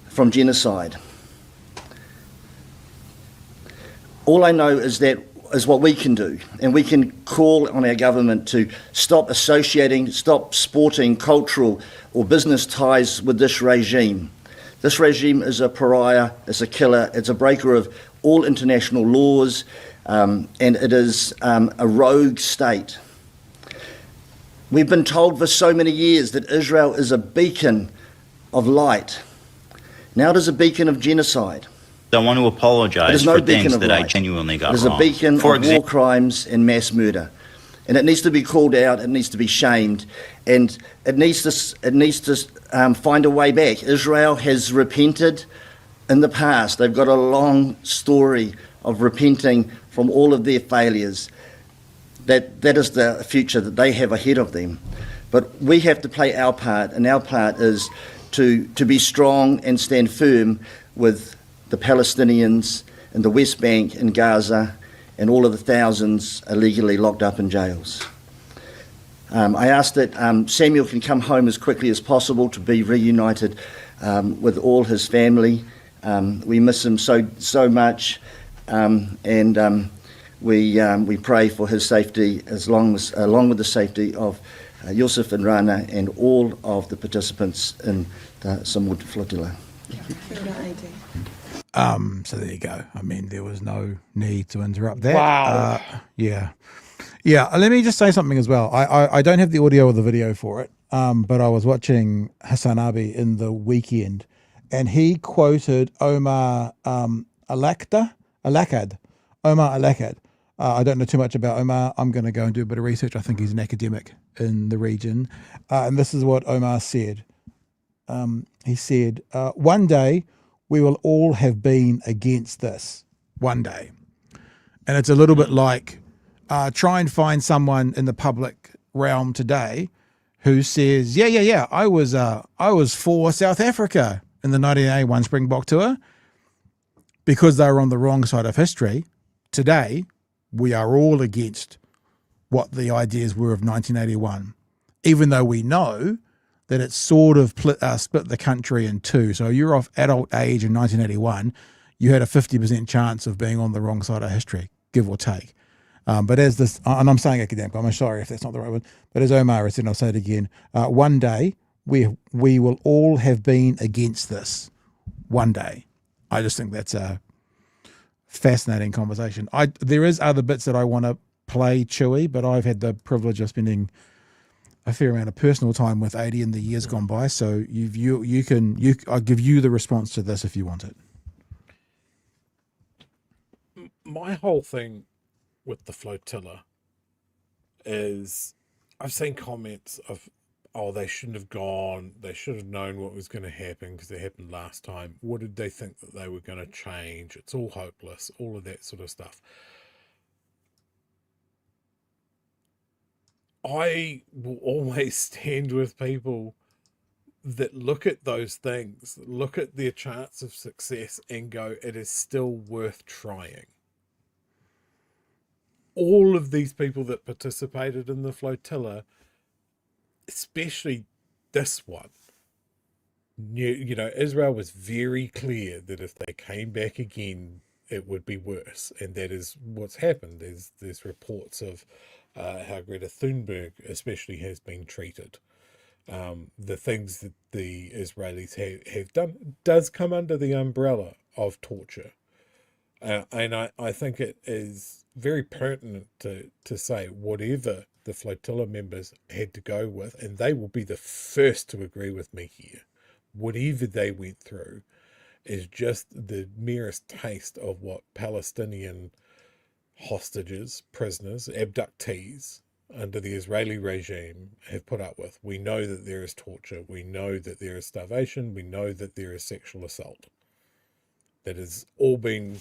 from genocide? All I know is what we can do, and we can call on our government to stop associating, stop sporting cultural or business ties with this regime. This regime is a pariah, it's a killer, it's a breaker of all international laws, and it is a rogue state. We've been told for so many years that Israel is a beacon of light. Now it is a beacon of genocide. I want to apologise for things that I genuinely got wrong. It is a beacon of war crimes and mass murder. And it needs to be called out, it needs to be shamed, and it needs to find a way back. Israel has repented in the past. They've got a long story of repenting from all of their failures. That is the future that they have ahead of them. But we have to play our part, and our part is to be strong and stand firm with the Palestinians in the West Bank and Gaza and all of the thousands illegally locked up in jails. I ask that Samuel can come home as quickly as possible to be reunited with all his family. We miss him so much, and we pray for his safety along with the safety of Youssef and Rana and all of the participants in the Sumud flotilla. So there you go. I mean, there was no need to interrupt that. Wow. Yeah. Let me just say something as well. I don't have the audio or the video for it, but I was watching Hassan Abi in the weekend, and he quoted Omar Alakad. I don't know too much about Omar. I'm going to go and do a bit of research. I think he's an academic in the region. And this is what Omar said. He said, one day we will all have been against this. One day. And it's a little bit like try and find someone in the public realm today who says, yeah, I was for South Africa in the 1981 Springbok tour because they were on the wrong side of history. Today, we are all against what the ideas were of 1981, even though we know that it sort of split the country in two. So you're of adult age in 1981, you had a 50% chance of being on the wrong side of history, give or take. But as this, and I'm saying academic, I'm sorry if that's not the right one, but as Omar has said, and I'll say it again, one day we will all have been against this. One day. I just think that's a fascinating conversation. There is other bits that I want to play Chewie, but I've had the privilege of spending a fair amount of personal time with 80 in the years gone by. So I'll give you the response to this if you want it. My whole thing with the flotilla is I've seen comments of, oh, they shouldn't have gone. They should have known what was going to happen because it happened last time. What did they think that they were going to change? It's all hopeless, all of that sort of stuff. I will always stand with people that look at those things, look at their chance of success and go, it is still worth trying. All of these people that participated in the flotilla, especially this one, you know, Israel was very clear that if they came back again, it would be worse. And that is what's happened. There's reports of how Greta Thunberg especially has been treated. The things that the Israelis have done does come under the umbrella of torture. And I think it is very pertinent to say whatever the flotilla members had to go with, and they will be the first to agree with me here, whatever they went through is just the merest taste of what Palestinian hostages, prisoners, abductees under the Israeli regime have put up with. We know that there is torture. We know that there is starvation. We know that there is sexual assault. That has all been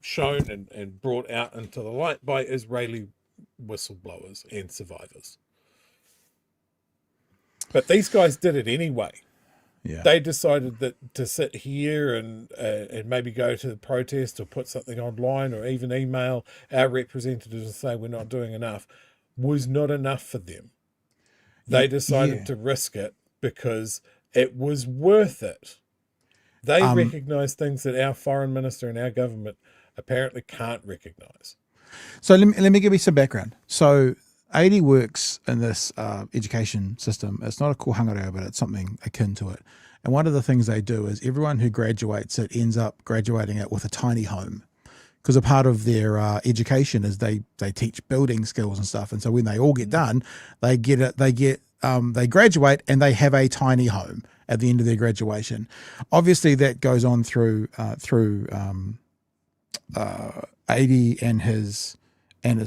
shown and brought out into the light by Israeli whistleblowers and survivors. But these guys did it anyway. Yeah. They decided that to sit here and maybe go to the protest or put something online or even email our representatives and say we're not doing enough was not enough for them. They decided to risk it because it was worth it. They recognise things that our foreign minister and our government apparently can't recognise. So let me give you some background. So 80 works in this education system. It's not a kohanga, but it's something akin to it. And one of the things they do is everyone who graduates it ends up graduating it with a tiny home, because a part of their education is they teach building skills and stuff. And so when they all get done, they graduate and they have a tiny home at the end of their graduation. Obviously, that goes on through 80 and his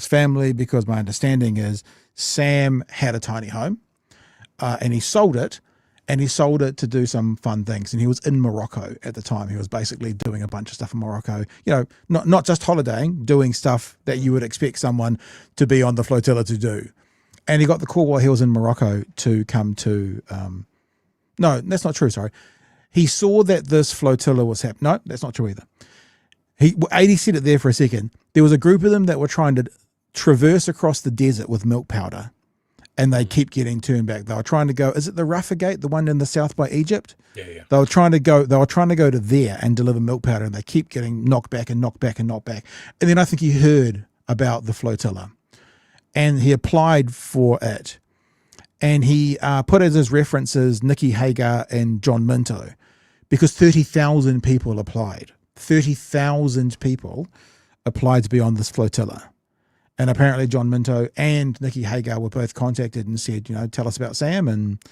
family, because my understanding is Sam had a tiny home and he sold it to do some fun things. And he was in Morocco at the time. He was basically doing a bunch of stuff in Morocco, you know, not just holidaying, doing stuff that you would expect someone to be on the flotilla to do. And he got the call while he was in Morocco to come to, no, that's not true. Sorry. He saw that this flotilla was happening. No, that's not true either. 80 said it there for a second. There was a group of them that were trying to traverse across the desert with milk powder, and they keep getting turned back. They were trying to go, is it the Rafah Gate, the one in the south by Egypt? Yeah. They were trying to go to there and deliver milk powder, and they keep getting knocked back and knocked back and knocked back. And then I think he heard about the flotilla, and he applied for it. And he put as his references Nikki Hagar and John Minto, because 30,000 people applied. 30,000 people applied to be on this flotilla. And apparently John Minto and Nikki Hagar were both contacted and said, you know, tell us about Sam. And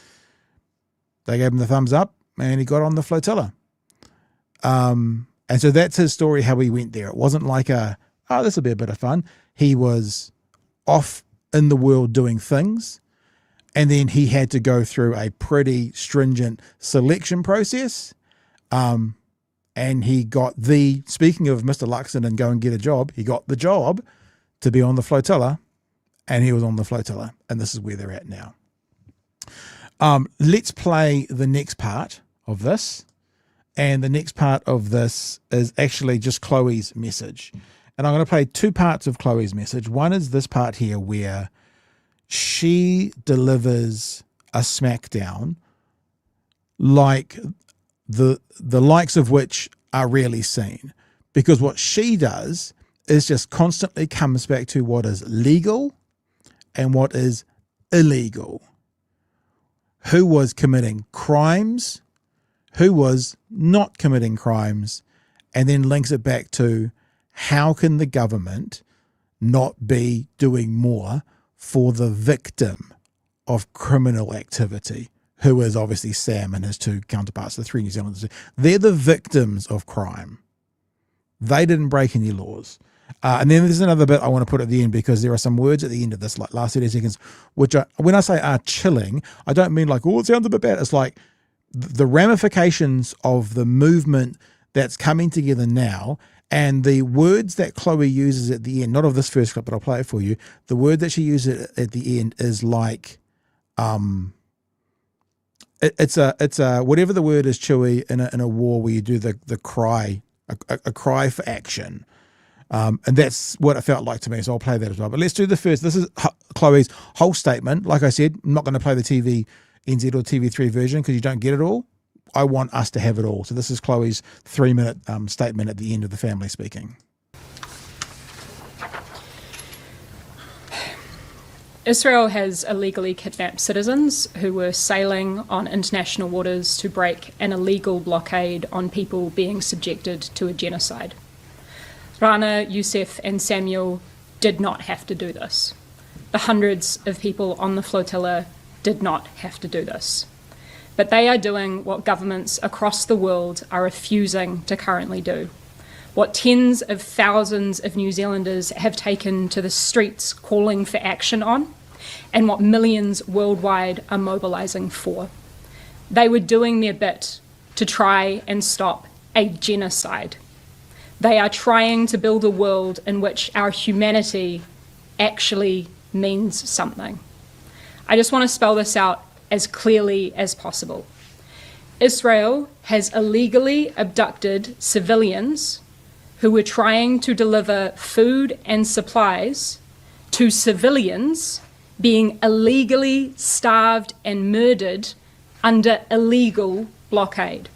they gave him the thumbs up and he got on the flotilla. And so that's his story, how he went there. It wasn't like this will be a bit of fun. He was off in the world doing things. And then he had to go through a pretty stringent selection process. And he got speaking of Mr. Luxon and go and get a job, he got the job to be on the flotilla, and he was on the flotilla, and this is where they're at now. Let's play the next part of this, and the next part of this is actually just Chloe's message. And I'm going to play two parts of Chloe's message. One is this part here where she delivers a smackdown like the likes of which are rarely seen, because what she does is just constantly comes back to what is legal and what is illegal, who was committing crimes, who was not committing crimes, and then links it back to how can the government not be doing more for the victim of criminal activity, who is obviously Sam and his two counterparts, the 3 New Zealanders. They're the victims of crime. They didn't break any laws. And then there's another bit I want to put at the end, because there are some words at the end of this, like last 30 seconds, which are, when I say are chilling, I don't mean like, oh, it sounds a bit bad. It's like the ramifications of the movement that's coming together now, and the words that Chloe uses at the end, not of this first clip, but I'll play it for you. The word that she uses at the end is like, it's a whatever the word is, Chewie, in a war where you do the cry, a cry for action. And that's what it felt like to me, so I'll play that as well. But let's do the first. This is Chloe's whole statement. Like I said, I'm not going to play the TV NZ or TV3 version because you don't get it all. I want us to have it all. So this is Chloe's 3-minute statement at the end of the family speaking. Israel has illegally kidnapped citizens who were sailing on international waters to break an illegal blockade on people being subjected to a genocide. Rana, Youssef and Samuel did not have to do this. The hundreds of people on the flotilla did not have to do this. But they are doing what governments across the world are refusing to currently do, what tens of thousands of New Zealanders have taken to the streets calling for action on, and what millions worldwide are mobilising for. They were doing their bit to try and stop a genocide. They are trying to build a world in which our humanity actually means something. I just want to spell this out as clearly as possible. Israel has illegally abducted civilians who were trying to deliver food and supplies to civilians being illegally starved and murdered under illegal blockade.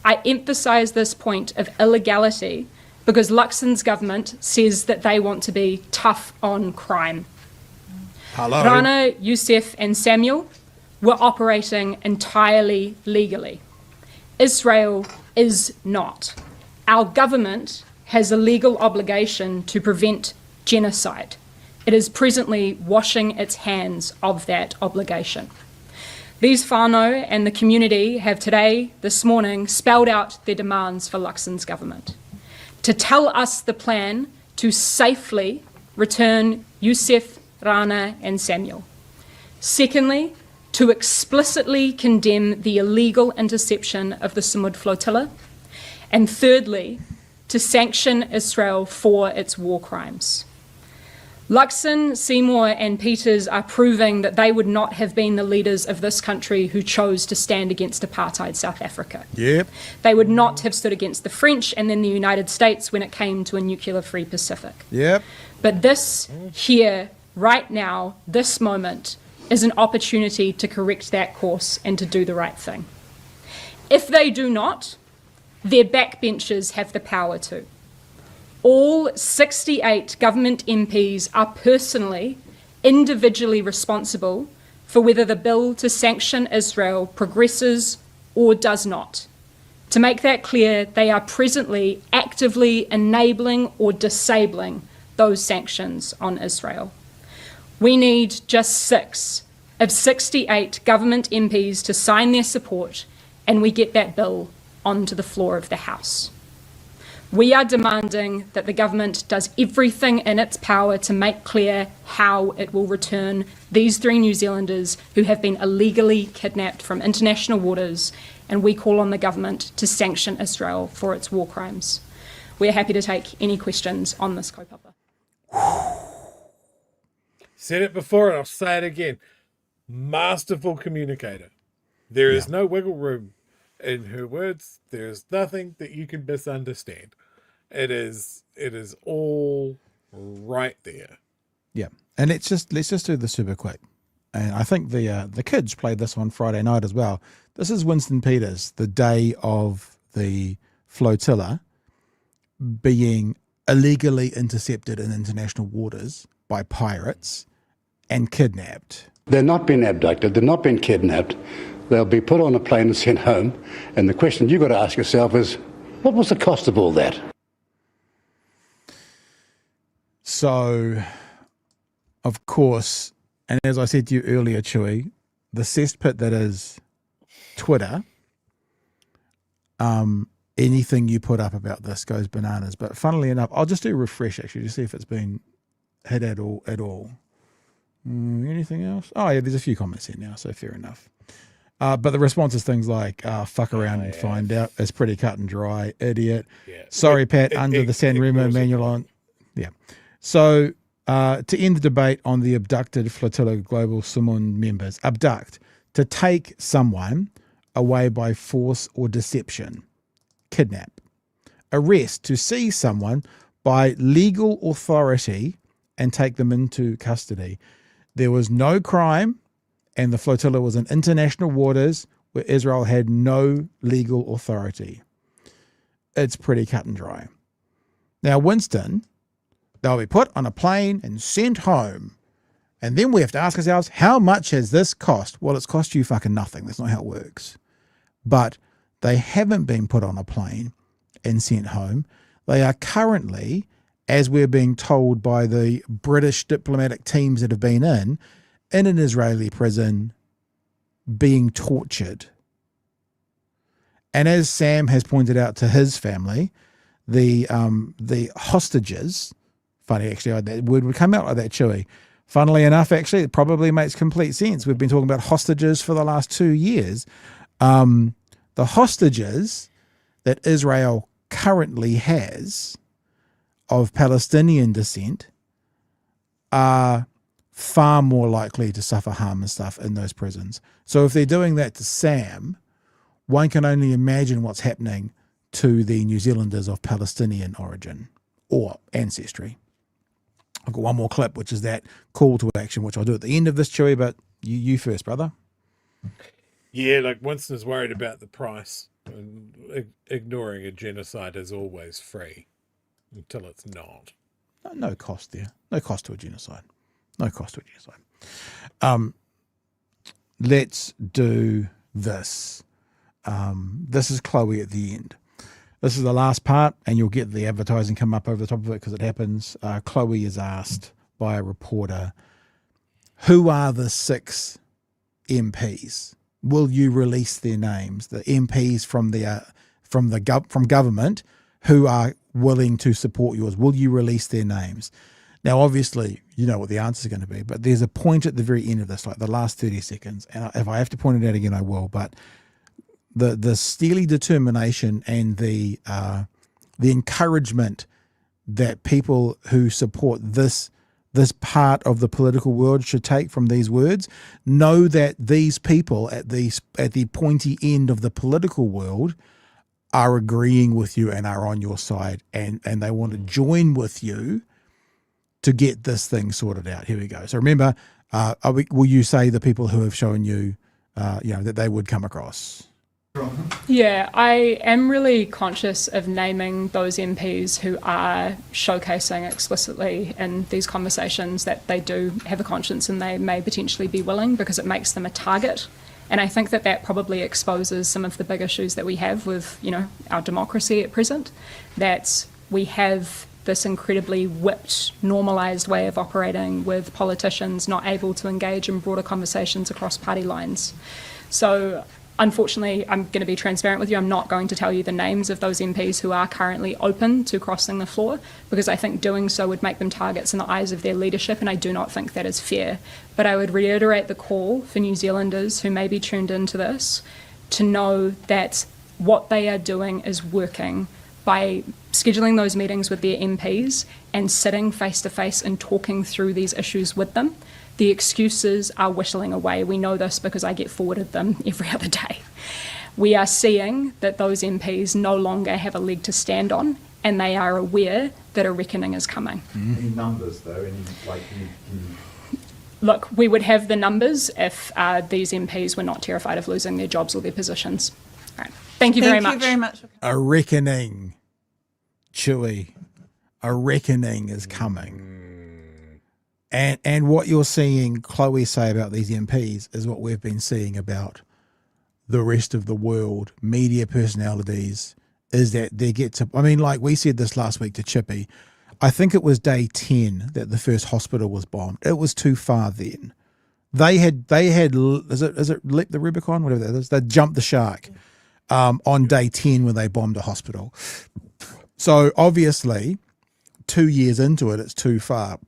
I emphasise this point of illegality because Luxon's government says that they want to be tough on crime. Hello. Rana, Youssef and Samuel were operating entirely legally. Israel is not. Our government has a legal obligation to prevent genocide. It is presently washing its hands of that obligation. These whānau and the community have today, this morning, spelled out their demands for Luxon's government to tell us the plan to safely return Youssef, Rana and Samuel. Secondly, to explicitly condemn the illegal interception of the Sumud flotilla. And thirdly, to sanction Israel for its war crimes. Luxon, Seymour and Peters are proving that they would not have been the leaders of this country who chose to stand against apartheid South Africa. Yep. They would not have stood against the French and then the United States when it came to a nuclear-free Pacific. Yep. But this here, right now, this moment, is an opportunity to correct that course and to do the right thing. If they do not, their backbenchers have the power to. All 68 government MPs are personally, individually responsible for whether the bill to sanction Israel progresses or does not. To make that clear, they are presently actively enabling or disabling those sanctions on Israel. We need just 6 of 68 government MPs to sign their support, and we get that bill onto the floor of the House. We are demanding that the government does everything in its power to make clear how it will return these 3 New Zealanders who have been illegally kidnapped from international waters, and we call on the government to sanction Israel for its war crimes. We are happy to take any questions on this kaupapa. Said it before and I'll say it again. Masterful communicator. There is no wiggle room in her words. There is nothing that you can misunderstand. It is all right there. Yeah, and let's just do this super quick. And I think the kids played this on Friday night as well. This is Winston Peters, the day of the flotilla being illegally intercepted in international waters by pirates and kidnapped. They're not been abducted. They're not been kidnapped. They'll be put on a plane and sent home. And the question you've got to ask yourself is, what was the cost of all that? So, of course, and as I said to you earlier, Chewie, the cesspit that is Twitter, anything you put up about this goes bananas. But funnily enough, I'll just do a refresh actually to see if it's been hit at all. Anything else? Oh yeah, there's a few comments here now, so fair enough. But the response is things like fuck around and find out. It's pretty cut and dry, idiot. Yeah. Sorry, Pat, under the San Remo manual on. Yeah. So to end the debate on the abducted flotilla global Sumud members, abduct, to take someone away by force or deception, kidnap. Arrest, to seize someone by legal authority and take them into custody. There was no crime, and the flotilla was in international waters where Israel had no legal authority. It's pretty cut and dry. Now, Winston, they'll be put on a plane and sent home. And then we have to ask ourselves, how much has this cost? Well, it's cost you fucking nothing. That's not how it works. But they haven't been put on a plane and sent home. They are currently, as we're being told by the British diplomatic teams that have been in an Israeli prison, being tortured. And as Sam has pointed out to his family, the hostages, funny actually, that word would come out like that, Chewie. Funnily enough, actually, it probably makes complete sense. We've been talking about hostages for the last 2 years. The hostages that Israel currently has of Palestinian descent are far more likely to suffer harm and stuff in those prisons. So if they're doing that to Sam, one can only imagine what's happening to the New Zealanders of Palestinian origin or ancestry. I've got one more clip, which is that call to action, which I'll do at the end of this, Chewie, but you first, brother. Yeah, like Winston's worried about the price, and ignoring a genocide is always free until it's not. No cost there. No cost to a genocide. No cost to a genocide. Let's do this. This is Chloe at the end. This is the last part, and you'll get the advertising come up over the top of it because it happens. Chloe is asked by a reporter, who are the 6 MPs? Will you release their names? The MPs from government who are willing to support yours. Will you release their names? Now, obviously, you know what the answer is going to be, but there's a point at the very end of this, like the last 30 seconds. And if I have to point it out again, I will. But the steely determination and the encouragement that people who support this part of the political world should take from these words, know that these people at the pointy end of the political world are agreeing with you and are on your side, and they want to join with you to get this thing sorted out. Here we go. So remember, will you say the people who have shown you, that they would come across? Yeah, I am really conscious of naming those MPs who are showcasing explicitly in these conversations that they do have a conscience and they may potentially be willing, because it makes them a target. And I think that probably exposes some of the big issues that we have with, our democracy at present, that we have this incredibly whipped, normalised way of operating with politicians not able to engage in broader conversations across party lines. So unfortunately, I'm going to be transparent with you. I'm not going to tell you the names of those MPs who are currently open to crossing the floor, because I think doing so would make them targets in the eyes of their leadership, and I do not think that is fair. But I would reiterate the call for New Zealanders who may be tuned into this to know that what they are doing is working by scheduling those meetings with their MPs and sitting face to face and talking through these issues with them. The excuses are whittling away. We know this because I get forwarded them every other day. We are seeing that those MPs no longer have a leg to stand on, and they are aware that a reckoning is coming. Any numbers, though? Look, we would have the numbers if these MPs were not terrified of losing their jobs or their positions. All right. Thank you very much. A reckoning, Chewie. A reckoning is coming. And what you're seeing Chloe say about these MPs is what we've been seeing about the rest of the world, media personalities, is that they get to, like we said this last week to Chippy, I think it was day 10 that the first hospital was bombed. It was too far then. They had is it leap the Rubicon, whatever that is. They jumped the shark on day 10 when they bombed a hospital. So obviously 2 years into it, it's too far.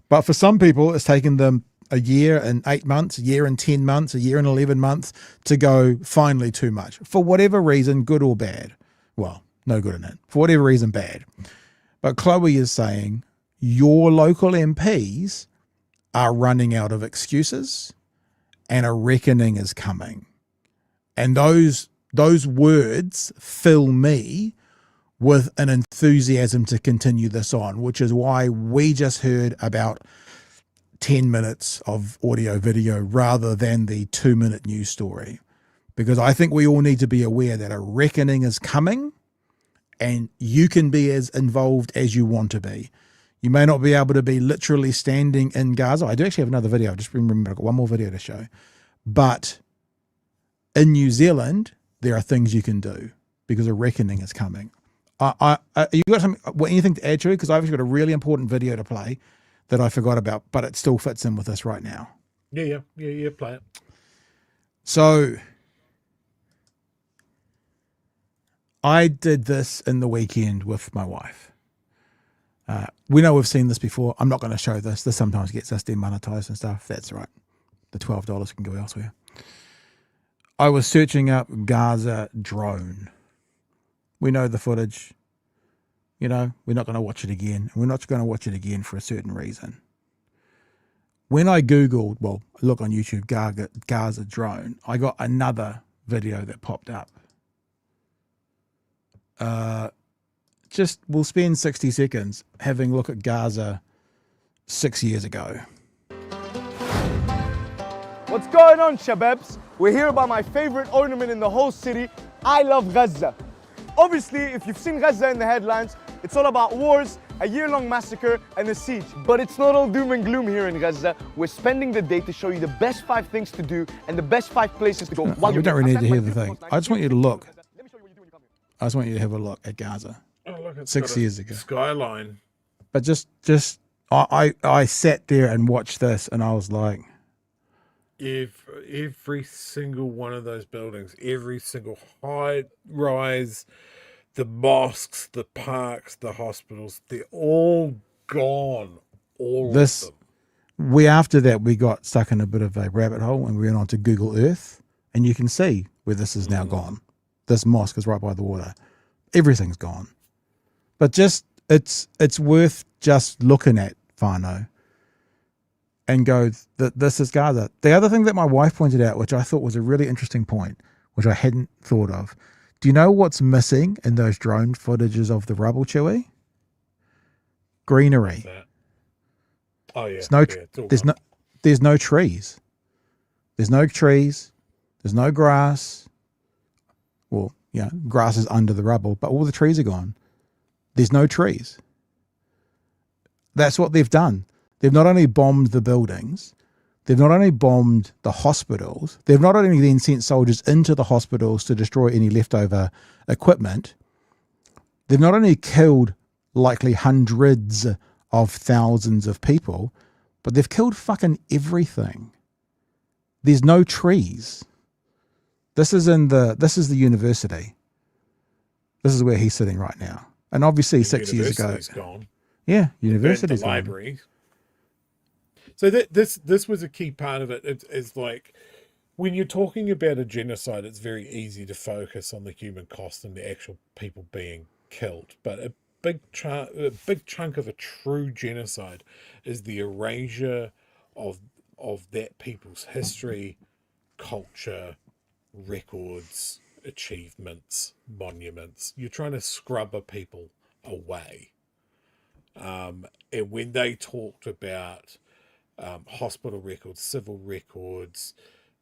But for some people, it's taken them a year and 8 months, a year and 10 months, a year and 11 months to go finally too much. For whatever reason, good or bad. Well, no good in it. For whatever reason, bad. But Chloe is saying your local MPs are running out of excuses and a reckoning is coming. And those words fill me with an enthusiasm to continue this on, which is why we just heard about 10 minutes of audio video rather than the 2-minute news story. Because I think we all need to be aware that a reckoning is coming and you can be as involved as you want to be. You may not be able to be literally standing in Gaza. I do actually have another video. I just remember I've got one more video to show. But in New Zealand, there are things you can do because a reckoning is coming. You got anything to add to it? Because I've got a really important video to play that I forgot about, but it still fits in with this right now. Yeah, play it. So I did this in the weekend with my wife. We know we've seen this before. I'm not going to show this. This sometimes gets us demonetized and stuff. That's right. The $12 can go elsewhere. I was searching up Gaza drone. We know the footage. You know, we're not going to watch it again. We're not going to watch it again for a certain reason. When I Googled, well, look on YouTube, Gaza drone, I got another video that popped up. We'll spend 60 seconds having a look at Gaza 6 years ago. What's going on, shababs? We're here about my favorite ornament in the whole city. I love Gaza. Obviously, if you've seen Gaza in the headlines, it's all about wars, a year-long massacre, and a siege. But it's not all doom and gloom here in Gaza. We're spending the day to show you the best 5 things to do and the best 5 places to go. We don't really need to hear the thing. I just want you to look. I just want you to have a look at Gaza. Oh, look, it's 6 got a years ago. Skyline. But I sat there and watched this and I was like, every single one of those buildings, every single height, rise, the mosques, the parks, the hospitals, they're all gone. All of them. After that, we got stuck in a bit of a rabbit hole and we went on to Google Earth and you can see where this is now gone. This mosque is right by the water. Everything's gone. But just, it's worth just looking at, whānau, and go, this is Gaza. The other thing that my wife pointed out, which I thought was a really interesting point, which I hadn't thought of. Do you know what's missing in those drone footages of the rubble, Chewie? Greenery. Oh yeah. There's no trees. There's no trees. There's no grass. Well, yeah, grass is under the rubble, but all the trees are gone. There's no trees. That's what they've done. They've not only bombed the buildings, they've not only bombed the hospitals, they've not only then sent soldiers into the hospitals to destroy any leftover equipment, they've not only killed likely hundreds of thousands of people, but they've killed fucking everything. There's no trees. This is the university. This is where he's sitting right now. And obviously 6 years ago. Gone. Yeah, university's the gone. library. So this was a key part of it. It's like when you're talking about a genocide, it's very easy to focus on the human cost and the actual people being killed. But a big chunk of a true genocide is the erasure of that people's history, culture, records, achievements, monuments. You're trying to scrub a people away. And when they talked about hospital records, civil records,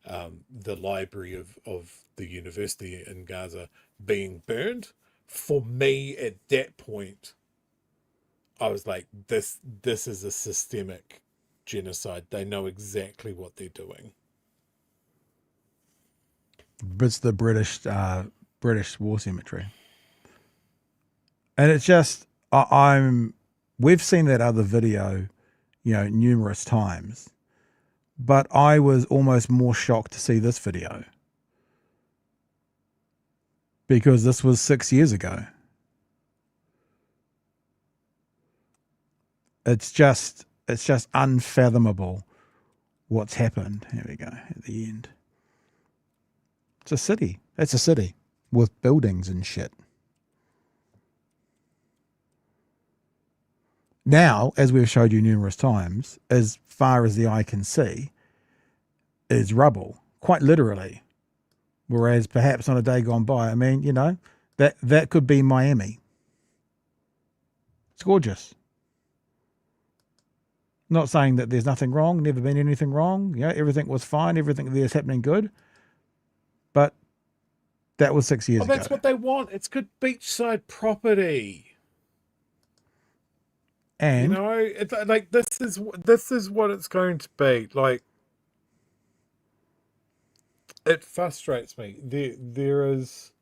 the library of the university in Gaza being burned, for me at that point, I was like, this is a systemic genocide. They know exactly what they're doing. It's the British war cemetery. And it's just, I'm we've seen that other video, numerous times, but I was almost more shocked to see this video because this was 6 years ago. It's just unfathomable what's happened. Here we go at the end. It's a city. It's a city with buildings and shit. Now, as we've showed you numerous times, as far as the eye can see, is rubble, quite literally. Whereas perhaps on a day gone by, I mean, that could be Miami. It's gorgeous. Not saying that there's nothing wrong, never been anything wrong. Everything was fine, everything there's happening good. But that was 6 years ago. That's what they want. It's good beachside property. And it's like this is what it's going to be. Like, it frustrates me. There is,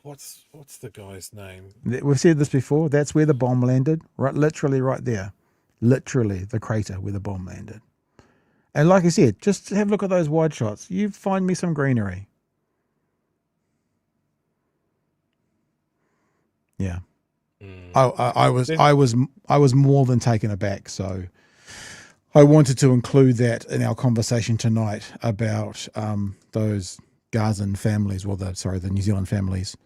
what's the guy's name? We've said this before. That's where the bomb landed. Right, literally right there. Literally the crater where the bomb landed. And like I said, just have a look at those wide shots. You find me some greenery. Yeah. I was more than taken aback. So I wanted to include that in our conversation tonight about those Gazan families, the New Zealand families,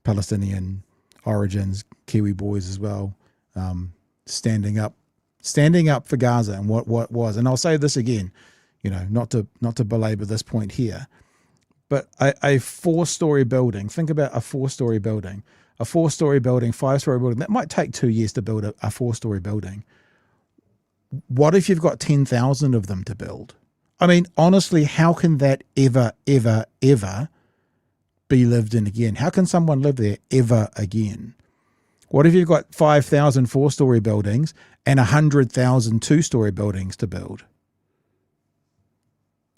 Palestinian origins, Kiwi boys as well, standing up for Gaza and what was. And I'll say this again, not to belabor this point here, but a 4-story building. Think about a 4-story building. A 4-story building, 5-story building, that might take 2 years to build a 4-story building. What if you've got 10,000 of them to build? I mean, honestly, how can that ever, ever, ever be lived in again? How can someone live there ever again? What if you've got 5,000 4-story buildings and 100,000 2-story buildings to build?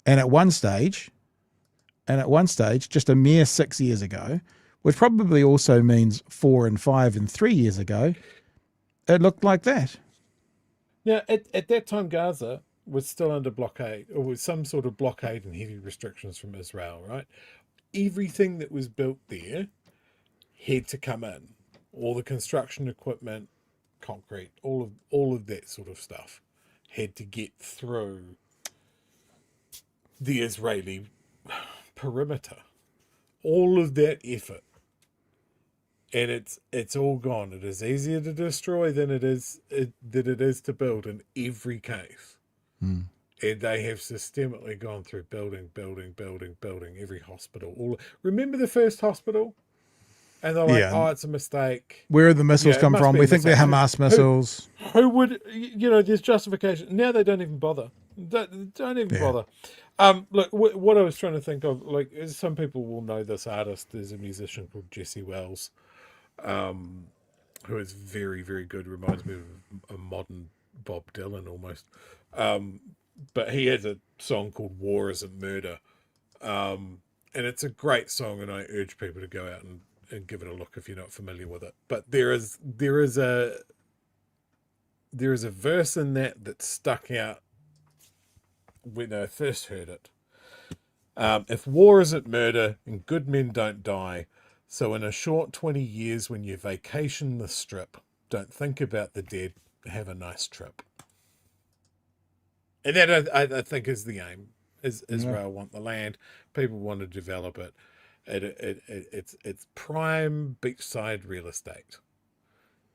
And at one stage, just a mere 6 years ago, which probably also means 4 and 5 and 3 years ago, it looked like that. Now, at that time, Gaza was still under blockade, or was some sort of blockade and heavy restrictions from Israel, right? Everything that was built there had to come in. All the construction equipment, concrete, all of that sort of stuff had to get through the Israeli perimeter. All of that effort. And it's all gone. It is easier to destroy than it is to build in every case. And they have systematically gone through building every hospital. Remember the first hospital? And they're like, it's a mistake. Where are the missiles come from? We think they're Hamas missiles. Who would, there's justification. Now they don't even bother. Don't even bother. Look, what I was trying to think of, like, some people will know this artist. There's a musician called Jesse Wells, who is very, very good. Reminds me of a modern Bob Dylan almost. But he has a song called War Isn't Murder. And it's a great song, and I urge people to go out and give it a look if you're not familiar with it. But there is a verse in that stuck out when I first heard it. If war isn't murder and good men don't die, so in a short 20 years when you vacation the strip, don't think about the dead, have a nice trip. And that I think is the aim. Israel want the land, people want to develop it. It's prime beachside real estate.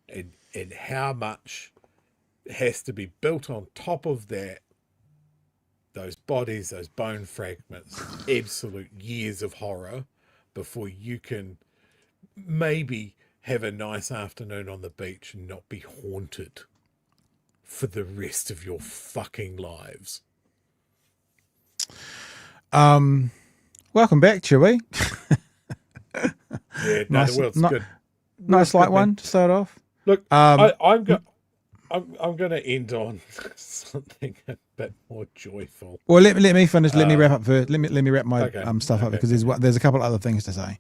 And how much has to be built on top of that, those bodies, those bone fragments, absolute years of horror before you can maybe have a nice afternoon on the beach and not be haunted for the rest of your fucking lives. Welcome back, Chewie. Yeah, no, the world's good. Nice light one to start off. Look, I'm going to end on something a bit more joyful. Well, let me finish. Let me wrap up first. Let me wrap my stuff up because there's a couple of other things to say.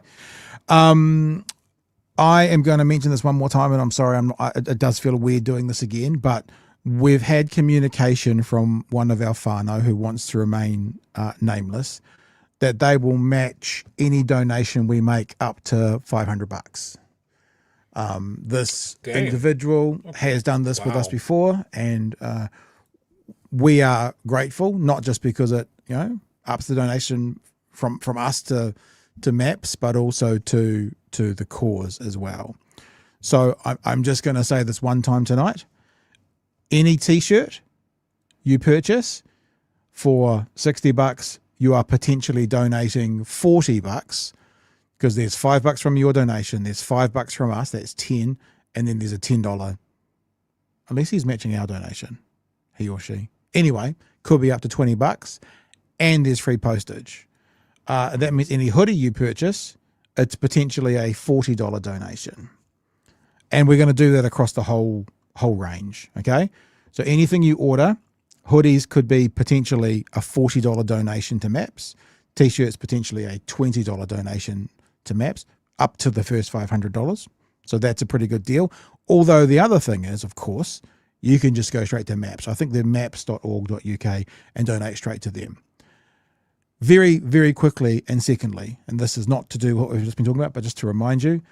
I am going to mention this one more time, and I'm sorry, it does feel weird doing this again, but we've had communication from one of our whānau who wants to remain nameless, that they will match any donation we make up to $500. This individual has done this with us before, and we are grateful, not just because it ups the donation from us to MAPS, but also to the cause as well. So I'm just going to say this one time tonight. Any T-shirt you purchase for $60, you are potentially donating $40, because there's $5 from your donation, there's $5 from us, that's 10, and then there's a $10, unless he's matching our donation, he or she. Anyway, could be up to $20, and there's free postage. That means any hoodie you purchase, it's potentially a $40 donation. And we're going to do that across the whole range, okay? So anything you order, hoodies could be potentially a $40 donation to MAPS, T-shirts potentially a $20 donation to MAPS, up to the first $500. So that's a pretty good deal. Although the other thing is, of course, you can just go straight to MAPS. I think they're maps.org.uk and donate straight to them. Very, very quickly, and secondly, and this is not to do what we've just been talking about, but just to remind you,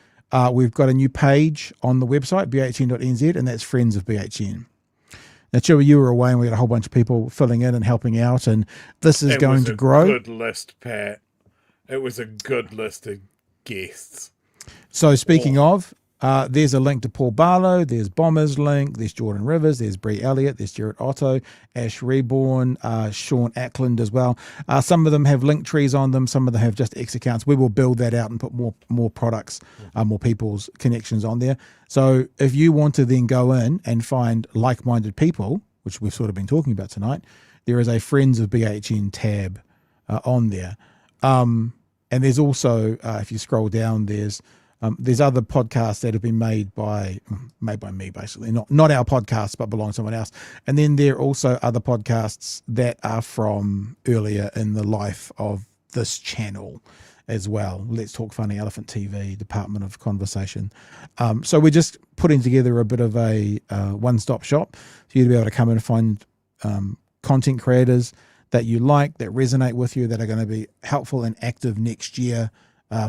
we've got a new page on the website, bhn.nz, and that's Friends of BHN. Now, Chewie, you were away, and we had a whole bunch of people filling in and helping out, and this is going to grow. It was a good list, Pat. It was a good list of guests. So speaking of, there's a link to Paul Barlow, there's Bomber's link, there's Jordan Rivers, there's Bree Elliott, there's Jared Otto, Ash Reborn, Sean Ackland as well. Some of them have link trees on them, some of them have just X accounts. We will build that out and put more products, more people's connections on there. So if you want to then go in and find like-minded people, which we've sort of been talking about tonight, there is a Friends of BHN tab on there. And there's also, if you scroll down, there's other podcasts that have been made by me, basically, not our podcasts, but belong to someone else. And then there are also other podcasts that are from earlier in the life of this channel as well. Let's Talk Funny, Elephant TV, Department of Conversation. So we're just putting together a bit of a one-stop shop for you to be able to come and find content creators that you like, that resonate with you, that are going to be helpful and active next year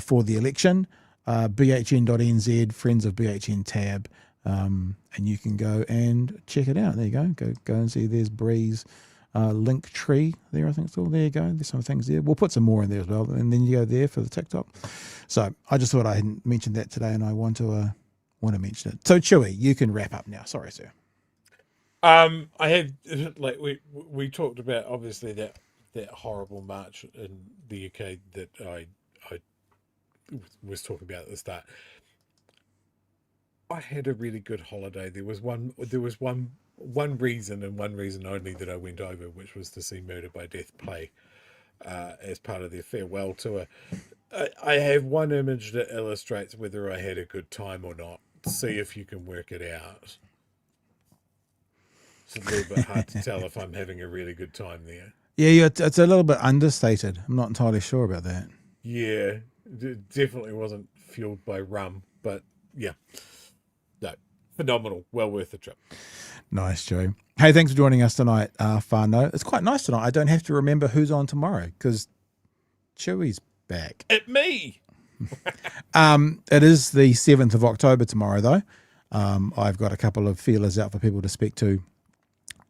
for the election. BHN.nz, Friends of BHN tab, and you can go and check it out. There you go. Go and see. There's Bree's link tree there, I think it's all. There you go. There's some things there. We'll put some more in there as well, and then you go there for the TikTok. So I just thought I hadn't mentioned that today, and I want to mention it. So Chewie, you can wrap up now. Sorry, sir. I had, like, we talked about, obviously, that horrible march in the UK that I was talking about at the start. I had a really good holiday. There was one reason, and one reason only, that I went over, which was to see Murder by Death play as part of their farewell tour. I have one image that illustrates whether I had a good time or not. See if you can work it out. It's a little bit hard to tell if I'm having a really good time there. Yeah, it's a little bit understated. I'm not entirely sure about that. Yeah, it definitely wasn't fueled by rum, but yeah. No, phenomenal. Well worth the trip. Nice, Joe. Hey, thanks for joining us tonight, whānau. It's quite nice tonight. I don't have to remember who's on tomorrow because Chewie's back. At me. It is the 7th of October tomorrow, though. I've got a couple of feelers out for people to speak to.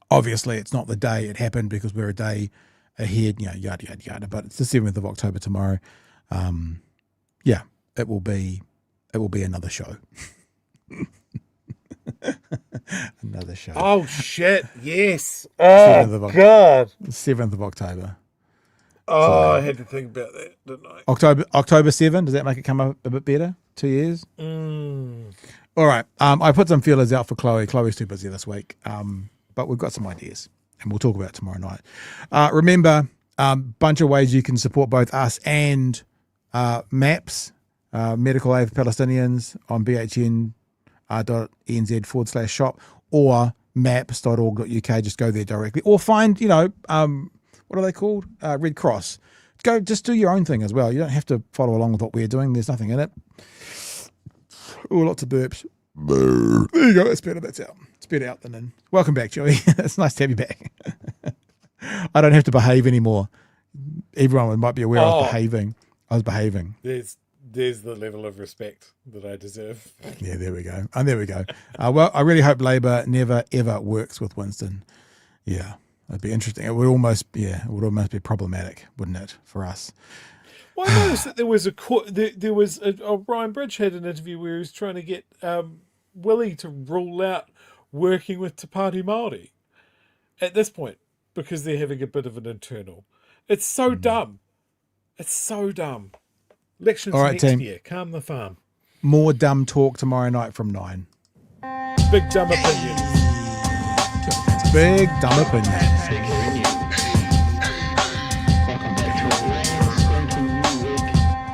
Obviously, it's not the day it happened because we're a day ahead, yada, yada, yada. But it's the 7th of October tomorrow. Yeah, it will be another show. Another show. Oh, shit. Yes. Oh, God. 7th of October. Oh, so, I had to think about that, didn't I? October 7, does that make it come up a bit better? 2 years? All right. I put some feelers out for Chloe. Chloe's too busy this week. But we've got some ideas, and we'll talk about it tomorrow night. Remember, bunch of ways you can support both us and MAPS, Medical Aid for Palestinians, on bhn.nz/shop, or maps.org.uk. Just go there directly, or find, what are they called? Red Cross. Go, just do your own thing as well. You don't have to follow along with what we're doing. There's nothing in it. Oh, lots of burps. There you go. It's better. That's out. It's better out than in. Welcome back, Chewie. It's nice to have you back. I don't have to behave anymore. Everyone might be aware I was behaving. There's the level of respect that I deserve. Yeah, there we go. There we go. Well, I really hope Labor never ever works with Winston. Yeah, it'd be interesting. It would almost be problematic, wouldn't it, for us? Well, I noticed that there was Brian Bridge had an interview where he was trying to get Willie to rule out working with Te Pāti Māori at this point because they're having a bit of an internal. It's so dumb. It's so dumb. Elections next year. Calm the farm. More dumb talk tomorrow night from 9. Big dumb opinions. Big dumb opinions.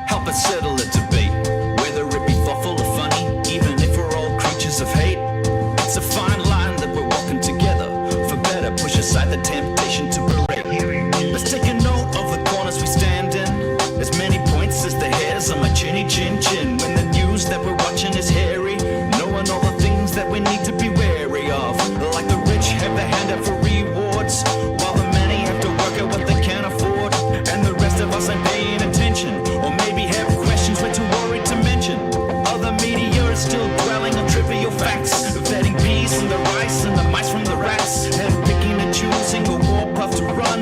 Help us settle a debate, whether it be thoughtful or funny, even if we're all creatures of hate. It's a fine line that we're walking together. For better, push aside the temptation to berate. Let's take a note of the corners we stand in. As many points as the hairs on my chinny chin chin. When the news that we're watching is hairy, knowing all the things that we need to be wary of. Like the rich have the hand out for rewards, while the many have to work out what they can't afford. And the rest of us ain't paying attention, or maybe have questions we're too worried to mention. Other media is still dwelling on trivial facts, vetting peas from the rice and the mice from the rats, and picking and choosing a warpath to run,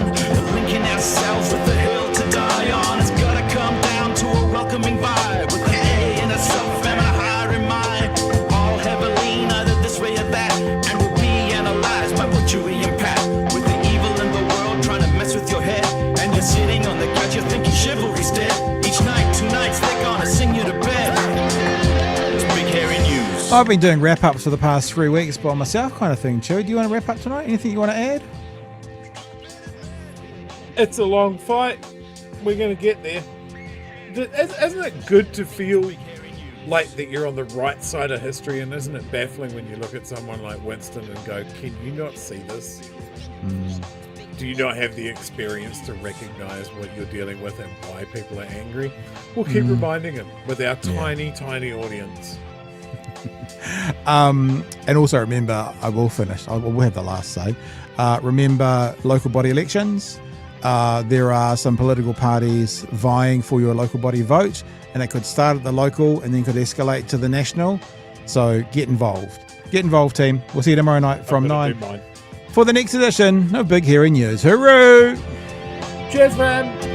linking ourselves with the hill to die on. It's gotta come down to a welcoming vibe, with an A and a self and a higher in mind. All have a lean either this way or that, and will be analyzed by what Chewie and Pat. With the evil in the world trying to mess with your head, and you're sitting on the couch, you're thinking chivalry's dead. Each night, 2 nights, they're gonna sing you to bed. It's big hairy news. I've been doing wrap-ups for the past 3 weeks by myself kind of thing, Chewie. Do you want to wrap up tonight? Anything you want to add? It's a long fight. We're going to get there. Isn't it good to feel like that you're on the right side of history? And isn't it baffling when you look at someone like Winston and go, can you not see this? Do you not have the experience to recognise what you're dealing with and why people are angry? We'll keep reminding him with our tiny audience. And also remember, I will finish. We'll have the last say. Remember local body elections. There are some political parties vying for your local body vote, and it could start at the local and then could escalate to the national. So get involved. Get involved, team. We'll see you tomorrow night from 9 for the next edition of Big Hairy News. Hooroo! Cheers, man.